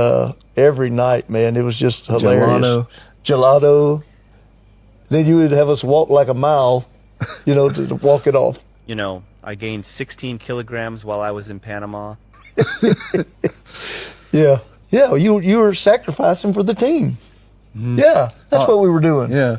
Speaker 2: every night, man. It was just hilarious. Gelato. Then you would have us walk like a mile, to walk it off.
Speaker 1: I gained 16 kilograms while I was in Panama.
Speaker 2: Yeah. Yeah, you were sacrificing for the team. Mm-hmm. Yeah, that's what we were doing.
Speaker 3: Yeah.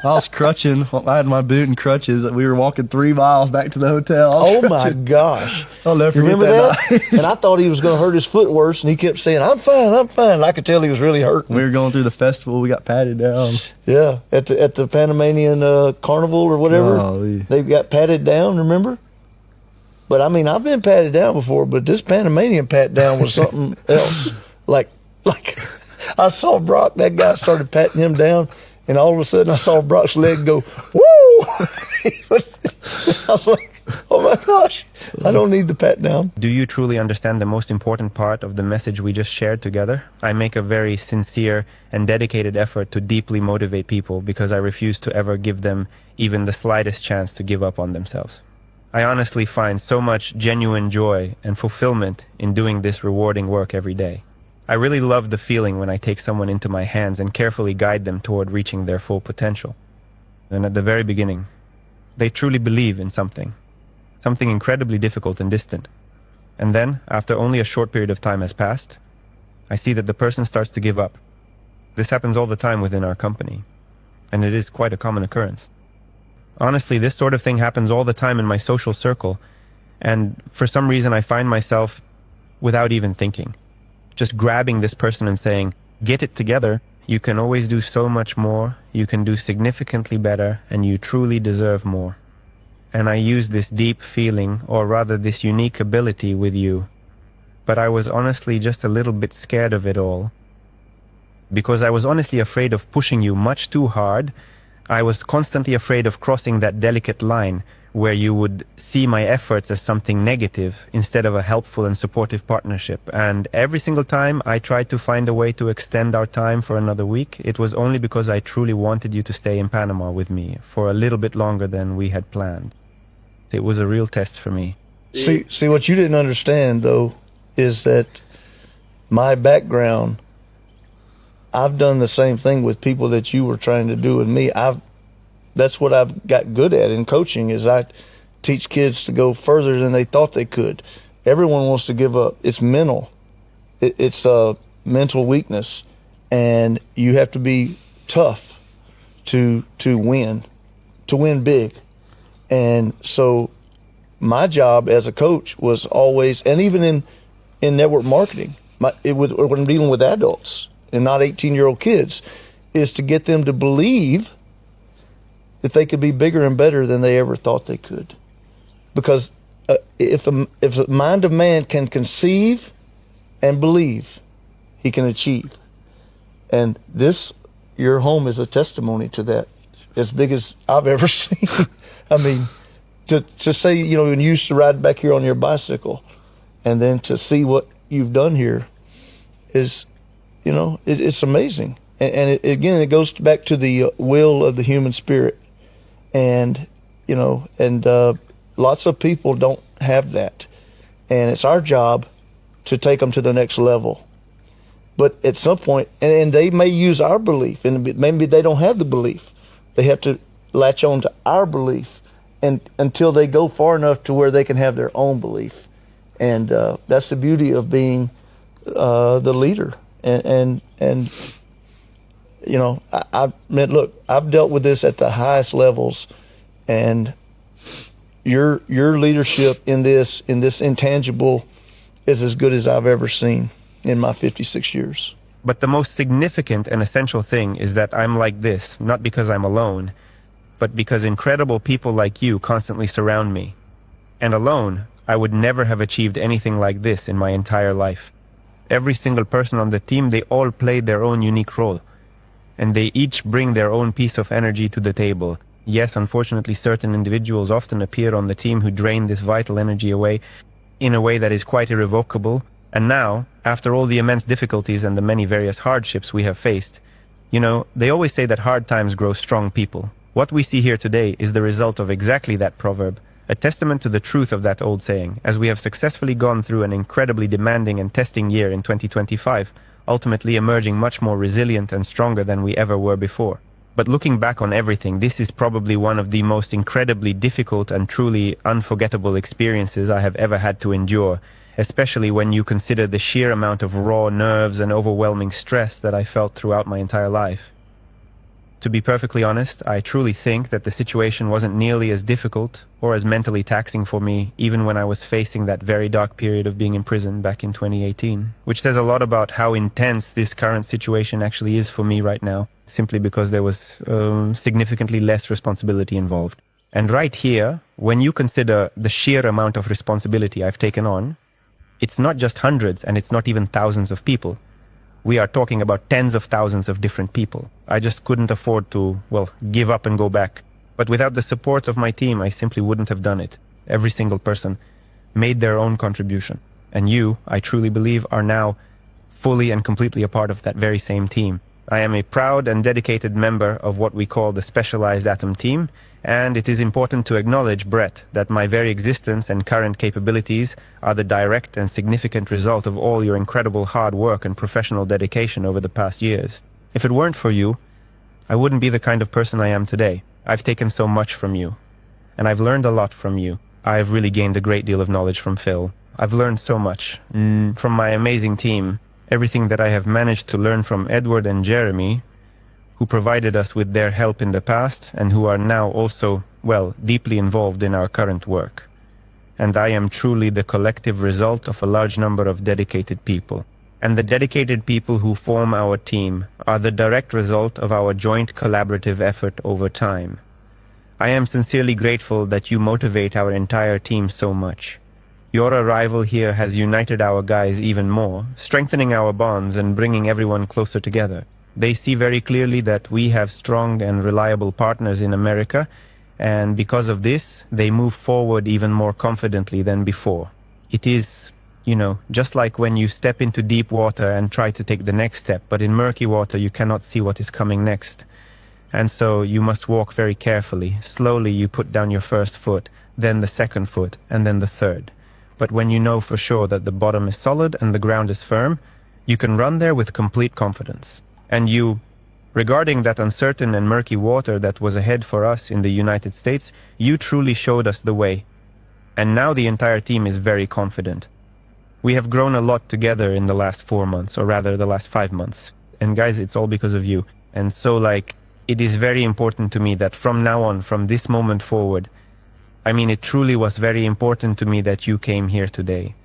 Speaker 3: I was crutching. I had my boot and crutches. We were walking 3 miles back to the hotel.
Speaker 2: Oh my gosh!
Speaker 3: I'll never forget
Speaker 2: remember that.
Speaker 3: Night.
Speaker 2: And I thought he was going to hurt his foot worse, and he kept saying, "I'm fine, I'm fine." And I could tell he was really hurting.
Speaker 3: We were going through the festival. We got patted down.
Speaker 2: Yeah, at the Panamanian Carnival or whatever.
Speaker 3: Golly.
Speaker 2: They got patted down. Remember? But I mean, I've been patted down before, but this Panamanian pat down was something else. Like I saw Brock. That guy started patting him down. And all of a sudden, I saw Brock's leg go, woo! I was like, oh my gosh, I don't need the pat down.
Speaker 1: Do you truly understand the most important part of the message we just shared together? I make a very sincere and dedicated effort to deeply motivate people because I refuse to ever give them even the slightest chance to give up on themselves. I honestly find so much genuine joy and fulfillment in doing this rewarding work every day. I really love the feeling when I take someone into my hands and carefully guide them toward reaching their full potential. And at the very beginning, they truly believe in something incredibly difficult and distant. And then, after only a short period of time has passed, I see that the person starts to give up. This happens all the time within our company, and it is quite a common occurrence. Honestly, this sort of thing happens all the time in my social circle, and for some reason I find myself, without even thinking, just grabbing this person and saying, get it together, you can always do so much more, you can do significantly better, and you truly deserve more. And I use this deep feeling, or rather this unique ability with you. But I was honestly just a little bit scared of it all. Because I was honestly afraid of pushing you much too hard. I was constantly afraid of crossing that delicate line where you would see my efforts as something negative instead of a helpful and supportive partnership. And every single time I tried to find a way to extend our time for another week, it was only because I truly wanted you to stay in Panama with me for a little bit longer than we had planned. It was a real test for me.
Speaker 2: See, what you didn't understand, though, is that my background, I've done the same thing with people that you were trying to do with me. That's what I've got good at in coaching, is I teach kids to go further than they thought they could. Everyone wants to give up. It's mental. It's a mental weakness, and you have to be tough to win big. And so my job as a coach was always, and even in network marketing, when I'm dealing with adults and not 18-year-old kids, is to get them to believe that they could be bigger and better than they ever thought they could. Because if the mind of man can conceive and believe, he can achieve. And your home is a testimony to that, as big as I've ever seen. I mean, to say, when you used to ride back here on your bicycle, and then to see what you've done here is, it's amazing. And again, it goes back to the will of the human spirit. And you know, and lots of people don't have that. And it's our job to take them to the next level. But at some point, and they may use our belief, and maybe they don't have the belief. They have to latch on to our belief and until they go far enough to where they can have their own belief. And that's the beauty of being the leader. And you know, I mean, look, I've dealt with this at the highest levels, and your leadership in this intangible is as good as I've ever seen in my 56 years.
Speaker 1: But the most significant and essential thing is that I'm like this, not because I'm alone, but because incredible people like you constantly surround me. And alone, I would never have achieved anything like this in my entire life. Every single person on the team, they all played their own unique role. And they each bring their own piece of energy to the table. Yes, unfortunately, certain individuals often appear on the team who drain this vital energy away in a way that is quite irrevocable. And now, after all the immense difficulties and the many various hardships we have faced, you know, they always say that hard times grow strong people. What we see here today is the result of exactly that proverb, a testament to the truth of that old saying, as we have successfully gone through an incredibly demanding and testing year in 2025, ultimately emerging much more resilient and stronger than we ever were before. But looking back on everything, this is probably one of the most incredibly difficult and truly unforgettable experiences I have ever had to endure, especially when you consider the sheer amount of raw nerves and overwhelming stress that I felt throughout my entire life. To be perfectly honest, I truly think that the situation wasn't nearly as difficult or as mentally taxing for me even when I was facing that very dark period of being in prison back in 2018, which says a lot about how intense this current situation actually is for me right now, simply because there was significantly less responsibility involved. And right here, when you consider the sheer amount of responsibility I've taken on, it's not just hundreds and it's not even thousands of people. We are talking about tens of thousands of different people. I just couldn't afford to, well, give up and go back. But without the support of my team, I simply wouldn't have done it. Every single person made their own contribution. And you, I truly believe, are now fully and completely a part of that very same team. I am a proud and dedicated member of what we call the Specialized Atom Team, and it is important to acknowledge, Brett, that my very existence and current capabilities are the direct and significant result of all your incredible hard work and professional dedication over the past years. If it weren't for you, I wouldn't be the kind of person I am today. I've taken so much from you, and I've learned a lot from you. I've really gained a great deal of knowledge from Phil. I've learned so much from my amazing team. Everything that I have managed to learn from Edward and Jeremy, who provided us with their help in the past and who are now also, well, deeply involved in our current work. And I am truly the collective result of a large number of dedicated people. And the dedicated people who form our team are the direct result of our joint collaborative effort over time. I am sincerely grateful that you motivate our entire team so much. Your arrival here has united our guys even more, strengthening our bonds and bringing everyone closer together. They see very clearly that we have strong and reliable partners in America, and because of this, they move forward even more confidently than before. It is, you know, just like when you step into deep water and try to take the next step, but in murky water you cannot see what is coming next. And so you must walk very carefully. Slowly you put down your first foot, then the second foot, and then the third. But when you know for sure that the bottom is solid and the ground is firm, you can run there with complete confidence. And you, regarding that uncertain and murky water that was ahead for us in the United States, you truly showed us the way. And now the entire team is very confident. We have grown a lot together in the last 4 months, or rather the last 5 months. And guys, it's all because of you. And so, it is very important to me that from now on, from this moment forward, I mean, it truly was very important to me that you came here today.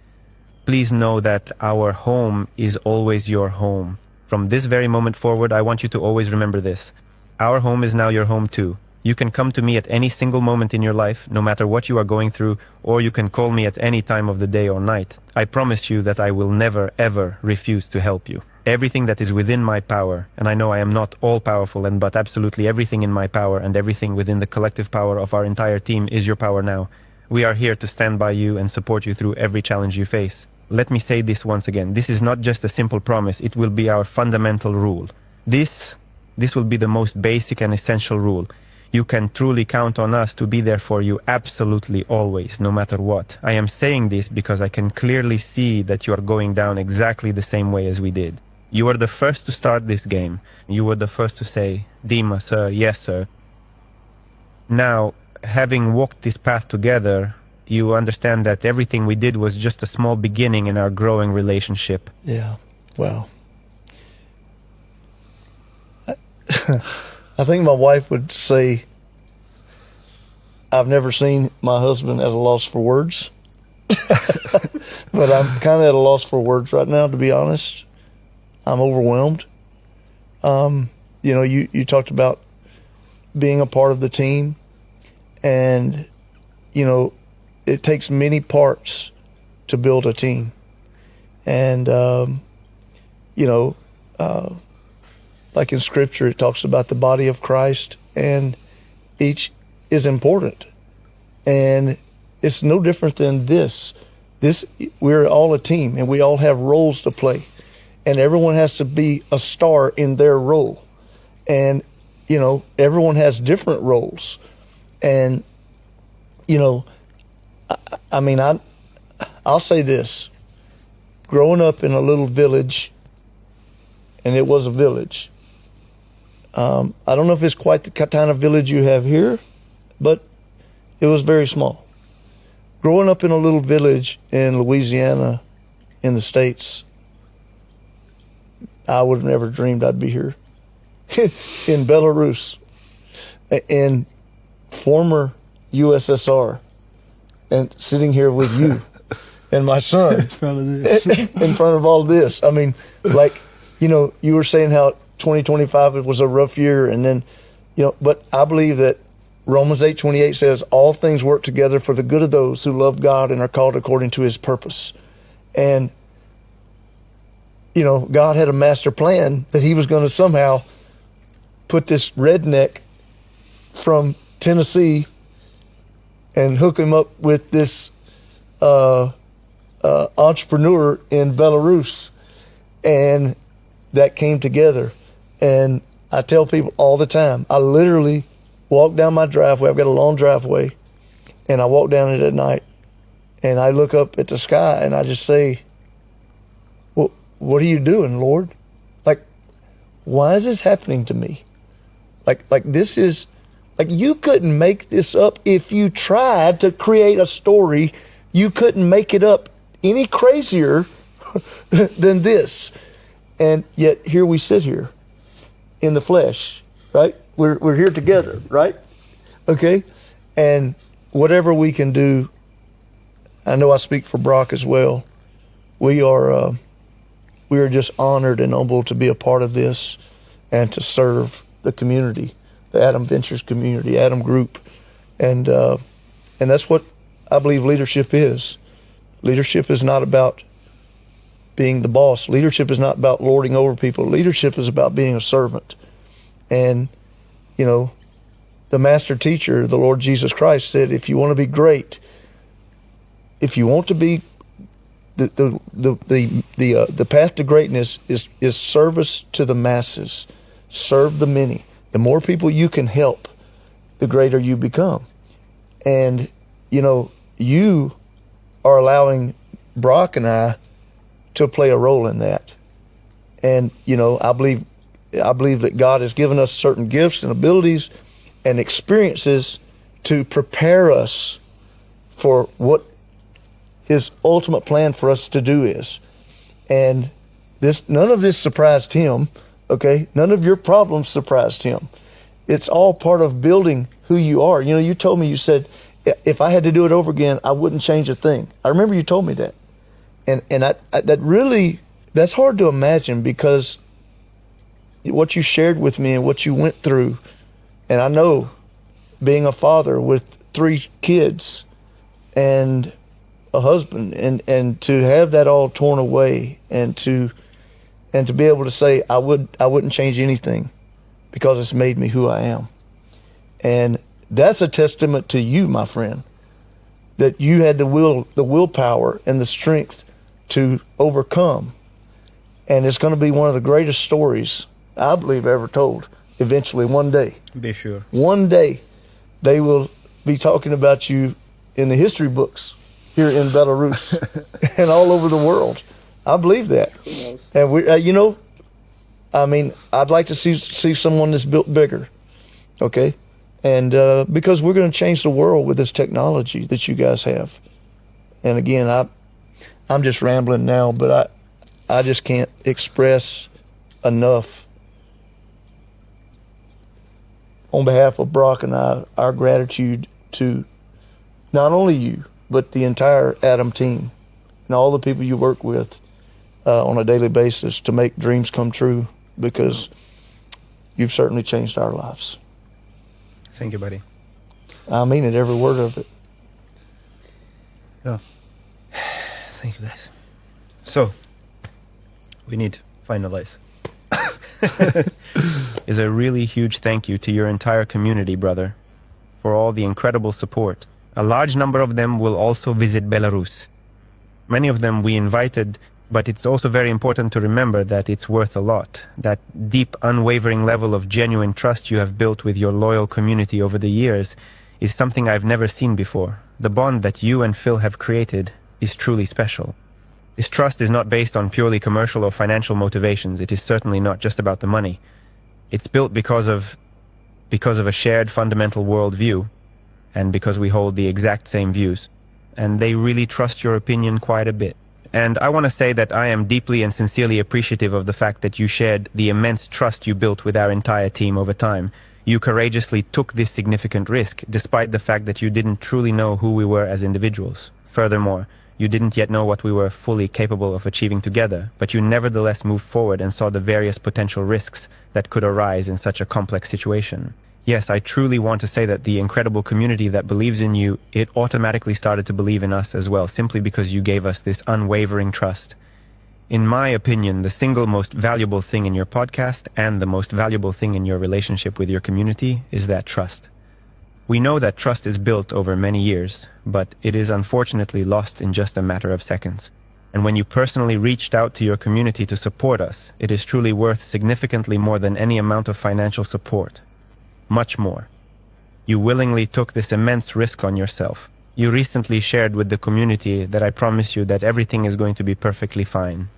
Speaker 1: Please know that our home is always your home. From this very moment forward, I want you to always remember this. Our home is now your home too. You can come to me at any single moment in your life, no matter what you are going through, or you can call me at any time of the day or night. I promise you that I will never, ever refuse to help you. Everything that is within my power, and I know I am not all-powerful, but absolutely everything in my power and everything within the collective power of our entire team is your power now. We are here to stand by you and support you through every challenge you face. Let me say this once again. This is not just a simple promise. It will be our fundamental rule. This will be the most basic and essential rule. You can truly count on us to be there for you absolutely always, no matter what. I am saying this because I can clearly see that you are going down exactly the same way as we did. You were the first to start this game. You were the first to say, Dimma, sir, yes, sir. Now, having walked this path together, you understand that everything we did was just a small beginning in our growing relationship.
Speaker 2: Yeah. Wow. I think my wife would say, I've never seen my husband at a loss for words. But I'm kind of at a loss for words right now, to be honest. I'm overwhelmed. You talked about being a part of the team, and, it takes many parts to build a team. And, like in Scripture, it talks about the body of Christ, and each is important. And it's no different than this. We're all a team, and we all have roles to play. And everyone has to be a star in their role. And, everyone has different roles. And, I'll say this. Growing up in a little village, and it was a village, I don't know if it's quite the kind of village you have here, but it was very small. Growing up in a little village in Louisiana, in the States, I would have never dreamed I'd be here. In Belarus, in former USSR, and sitting here with you and my son
Speaker 3: In front of this.
Speaker 2: in front of all this. You were saying how 2025 it was a rough year, and then, but I believe that Romans 8:28 says all things work together for the good of those who love God and are called according to His purpose. And God had a master plan that He was going to somehow put this redneck from Tennessee and hook him up with this entrepreneur in Belarus, and that came together. And I tell people all the time, I literally walk down my driveway. I've got a long driveway, and I walk down it at night, and I look up at the sky, and I just say, well, what are you doing, Lord? Why is this happening to me? This is, you couldn't make this up. If you tried to create a story, you couldn't make it up any crazier than this. And yet here we sit here in the flesh, right? We're here together, right? Okay? And whatever we can do, I know I speak for Brock as well. We are just honored and humbled to be a part of this and to serve the community, the Adam Ventures community, Adam Group. And that's what I believe leadership is. Leadership is not about being the boss. Leadership is not about lording over people. Leadership is about being a servant. And, the master teacher, the Lord Jesus Christ, said, if you want to be great, if you want to be the path to greatness is service to the masses. Serve the many. The more people you can help, the greater you become. And, you are allowing Brock and I to play a role in that. And, I believe that God has given us certain gifts and abilities and experiences to prepare us for what His ultimate plan for us to do is. And none of this surprised Him, okay? None of your problems surprised Him. It's all part of building who you are. You told me, you said, if I had to do it over again, I wouldn't change a thing. I remember you told me that. And that's hard to imagine, because what you shared with me and what you went through, and I know being a father with 3 kids and a husband, and to have that all torn away, and to be able to say, I wouldn't change anything because it's made me who I am. And that's a testament to you, my friend, that you had the willpower and the strength to overcome. And it's going to be one of the greatest stories I believe ever told eventually, one day.
Speaker 1: Be sure.
Speaker 2: One day, they will be talking about you in the history books here in Belarus and all over the world. I believe that.
Speaker 3: Who knows?
Speaker 2: And we, you know, I mean, I'd like to see someone that's built bigger, okay? And because we're going to change the world with this technology that you guys have. And again, I'm just rambling now, but I just can't express enough on behalf of Brock and I our gratitude to not only you, but the entire Adam team and all the people you work with on a daily basis to make dreams come true, because you've certainly changed our lives.
Speaker 1: Thank you, buddy.
Speaker 2: I mean it, every word of it.
Speaker 3: Yeah.
Speaker 1: Thank you, guys. So, we need to finalize. Is a really huge thank you to your entire community, brother, for all the incredible support. A large number of them will also visit Belarus. Many of them we invited, but it's also very important to remember that it's worth a lot. That deep, unwavering level of genuine trust you have built with your loyal community over the years is something I've never seen before. The bond that you and Phil have created is truly special. This trust is not based on purely commercial or financial motivations. It is certainly not just about the money. It's built because of a shared fundamental worldview, and because we hold the exact same views. And they really trust your opinion quite a bit. And I want to say that I am deeply and sincerely appreciative of the fact that you shared the immense trust you built with our entire team over time. You courageously took this significant risk, despite the fact that you didn't truly know who we were as individuals. Furthermore, you didn't yet know what we were fully capable of achieving together, but you nevertheless moved forward and saw the various potential risks that could arise in such a complex situation. Yes, I truly want to say that the incredible community that believes in you, it automatically started to believe in us as well, simply because you gave us this unwavering trust. In my opinion, the single most valuable thing in your podcast and the most valuable thing in your relationship with your community is that trust. We know that trust is built over many years, but it is unfortunately lost in just a matter of seconds. And when you personally reached out to your community to support us, it is truly worth significantly more than any amount of financial support. Much more. You willingly took this immense risk on yourself. You recently shared with the community that I promise you that everything is going to be perfectly fine.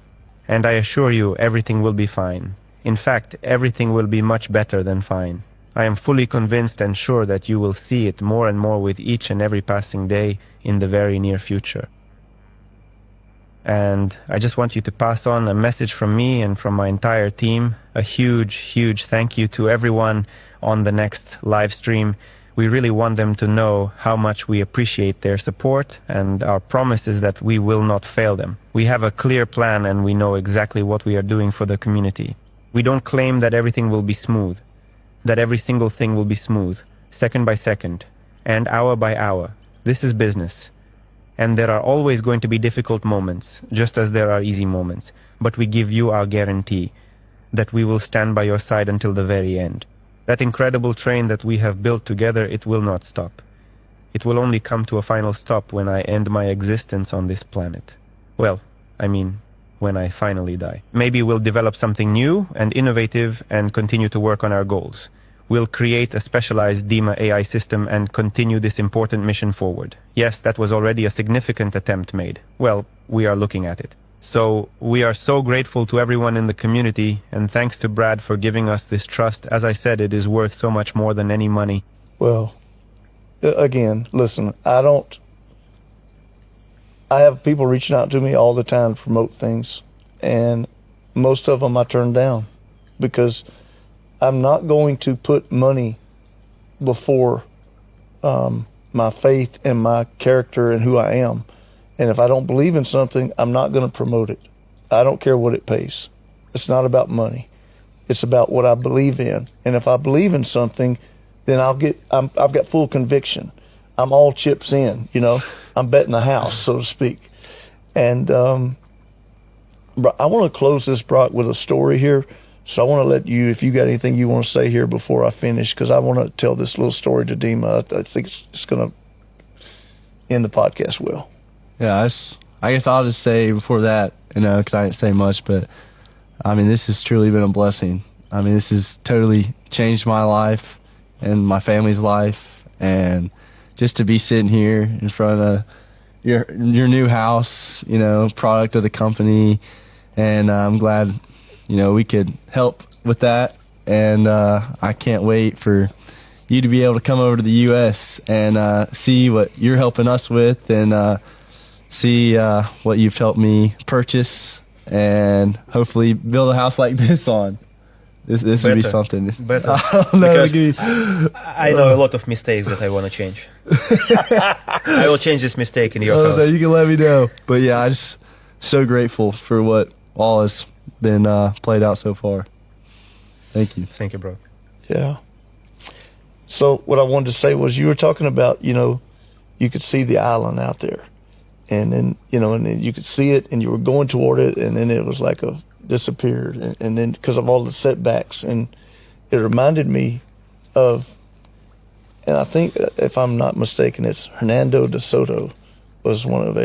Speaker 1: And I assure you everything will be fine. In fact, everything will be much better than fine. I am fully convinced and sure that you will see it more and more with each and every passing day in the very near future. And I just want you to pass on a message from me and from my entire team. A huge, huge thank you to everyone on the next live stream. We really want them to know how much we appreciate their support, and our promise is that we will not fail them. We have a clear plan and we know exactly what we are doing for the community. We don't claim that everything will be smooth, that every single thing will be smooth, second by second, and hour by hour. This is business. And there are always going to be difficult moments, just as there are easy moments. But we give you our guarantee that we will stand by your side until the very end. That incredible train that we have built together, it will not stop. It will only come to a final stop when I end my existence on this planet. Well, I mean, when I finally die. Maybe we'll develop something new and innovative and continue to work on our goals. We'll create a specialized Dimma AI system and continue this important mission forward. Yes, that was already a significant attempt made. Well, we are looking at it. So, we are so grateful to everyone in the community, and thanks to Brad for giving us this trust. As I said, it is worth so much more than any money.
Speaker 2: Well, again, listen, I have people reaching out to me all the time to promote things, and most of them I turn down because I'm not going to put money before my faith and my character and who I am. And if I don't believe in something, I'm not going to promote it. I don't care what it pays. It's not about money. It's about what I believe in. And if I believe in something, then I've got full conviction. I'm all chips in, you know. I'm betting the house, so to speak. And I want to close this, Brock, with a story here. So I want to let you, if you got anything you want to say here before I finish, because I want to tell this little story to Dimma. I think it's going to end the podcast well.
Speaker 3: Yeah, I guess I'll just say before that, because I didn't say much, but I mean, this has truly been a blessing. I mean, this has totally changed my life and my family's life. And just to be sitting here in front of your new house, you know, product of the company, and I'm glad, you know, we could help with that. And I can't wait for you to be able to come over to the U.S. and see what you're helping us with, and see what you've helped me purchase, and hopefully build a house like this on. This would be something.
Speaker 1: Better.
Speaker 3: I don't know,
Speaker 1: Because I know a lot of mistakes that I want to change. I will change this mistake in your
Speaker 3: So
Speaker 1: house.
Speaker 3: you can let me know. But yeah, I'm just so grateful for what all has been played out so far. Thank you.
Speaker 1: Thank you, bro.
Speaker 2: Yeah. So what I wanted to say was, you were talking about, you know, you could see the island out there, and then, you know, and then you could see it, and you were going toward it, and then it was like disappeared, and then because of all the setbacks. And it reminded me of, and I think, if I'm not mistaken, it's Hernando de Soto was one of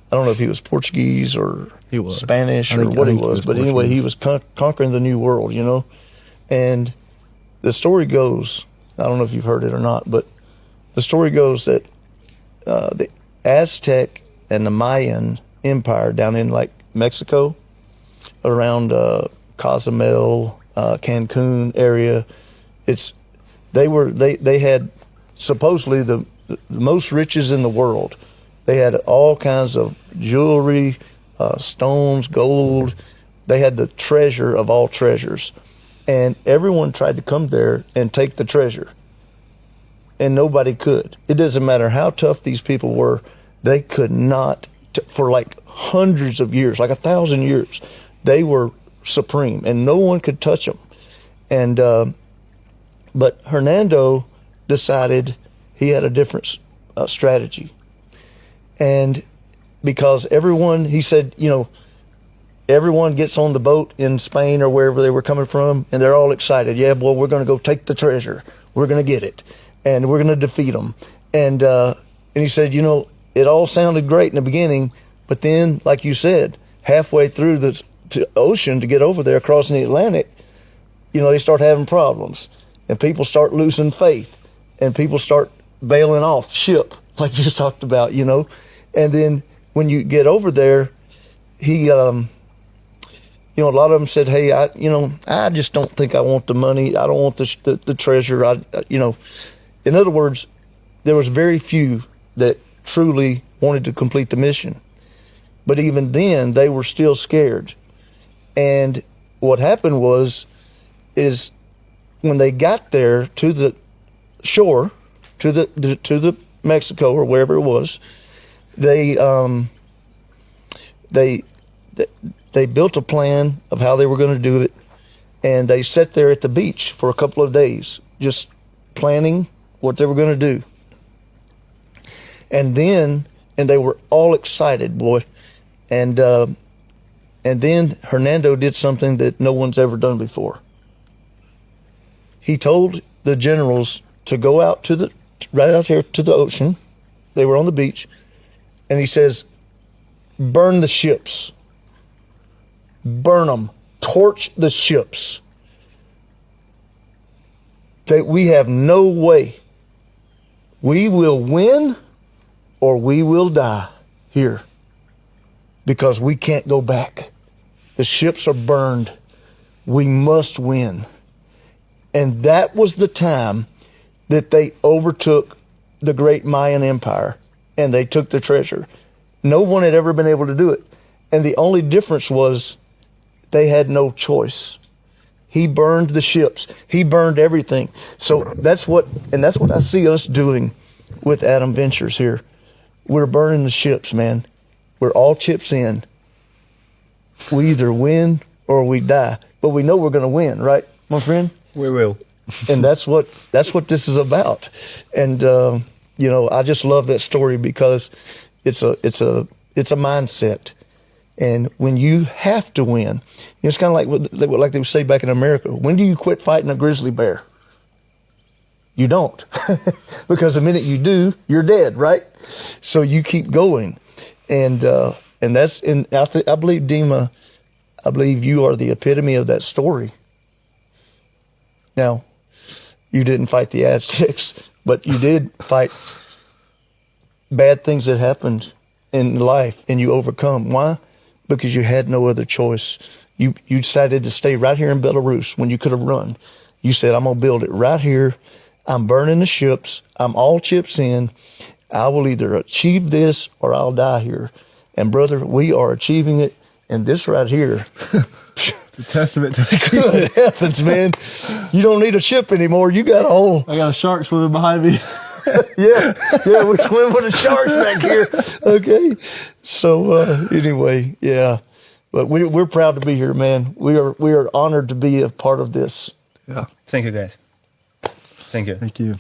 Speaker 2: I don't know if he was Portuguese or
Speaker 3: He was.
Speaker 2: Spanish
Speaker 3: I
Speaker 2: or
Speaker 3: think-
Speaker 2: what
Speaker 3: I
Speaker 2: he
Speaker 3: think he
Speaker 2: was,
Speaker 3: was
Speaker 2: but anyway, he
Speaker 3: Portuguese.
Speaker 2: was conquering the new world, you know. And the story goes, I don't know if you've heard it or not, but the story goes that the Aztec and the Mayan Empire down in like Mexico, around Cozumel, Cancun area, they had supposedly the most riches in the world. They had all kinds of jewelry, stones, gold. They had the treasure of all treasures. And everyone tried to come there and take the treasure. And nobody could. It doesn't matter how tough these people were, they could not, for like hundreds of years, like 1,000 years, they were supreme, and no one could touch them. And but Hernando decided he had a different strategy. And because everyone, he said, you know, everyone gets on the boat in Spain or wherever they were coming from, and they're all excited. Yeah, boy, we're going to go take the treasure. We're going to get it, and we're going to defeat them. And he said, you know, it all sounded great in the beginning, but then, like you said, halfway through the ocean to get over there, crossing the Atlantic, you know, they start having problems, and people start losing faith, and people start bailing off ship, like you just talked about, you know. And then when you get over there, he, you know, a lot of them said, hey, I just don't think I want the money. I don't want the treasure. You know, in other words, there was very few that truly wanted to complete the mission. But even then, they were still scared. And what happened is when they got there to the shore, to the Mexico or wherever it was, they built a plan of how they were going to do it, and they sat there at the beach for a couple of days, just planning what they were going to do. And they were all excited, boy. And then Hernando did something that no one's ever done before. He told the generals to go out right out here to the ocean. They were on the beach, and he says, burn the ships. Burn them. Torch the ships. That we have no way. We will win or we will die here, because we can't go back. The ships are burned. We must win. And that was the time that they overtook the great Mayan Empire, and they took the treasure. No one had ever been able to do it. And the only difference was they had no choice. He burned the ships. He burned everything. So that's what I see us doing with Adam Ventures here. We're burning the ships, man. We're all chips in. We either win or we die. But we know we're going to win, right, my friend?
Speaker 1: We will.
Speaker 2: And that's what this is about. And you know, I just love that story because it's a mindset. And when you have to win, it's kind of like they would say back in America, when do you quit fighting a grizzly bear? You don't. Because the minute you do, you're dead, right? So you keep going. And I believe, Dimma, I believe you are the epitome of that story. Now, you didn't fight the Aztecs, but you did fight bad things that happened in life, and you overcome. Why? Because you had no other choice. You decided to stay right here in Belarus when you could have run. You said, I'm going to build it right here. I'm burning the ships. I'm all chips in. I will either achieve this or I'll die here. And brother, we are achieving it. And this right here,
Speaker 3: It's a testament to
Speaker 2: good heavens, man. You don't need a ship anymore. You got a whole.
Speaker 3: I got a shark swimming behind me.
Speaker 2: Yeah, we swim with the sharks back here. Okay. So anyway, yeah. But we're proud to be here, man. We are honored to be a part of this.
Speaker 3: Yeah.
Speaker 1: Thank you, guys. Thank you.
Speaker 3: Thank you.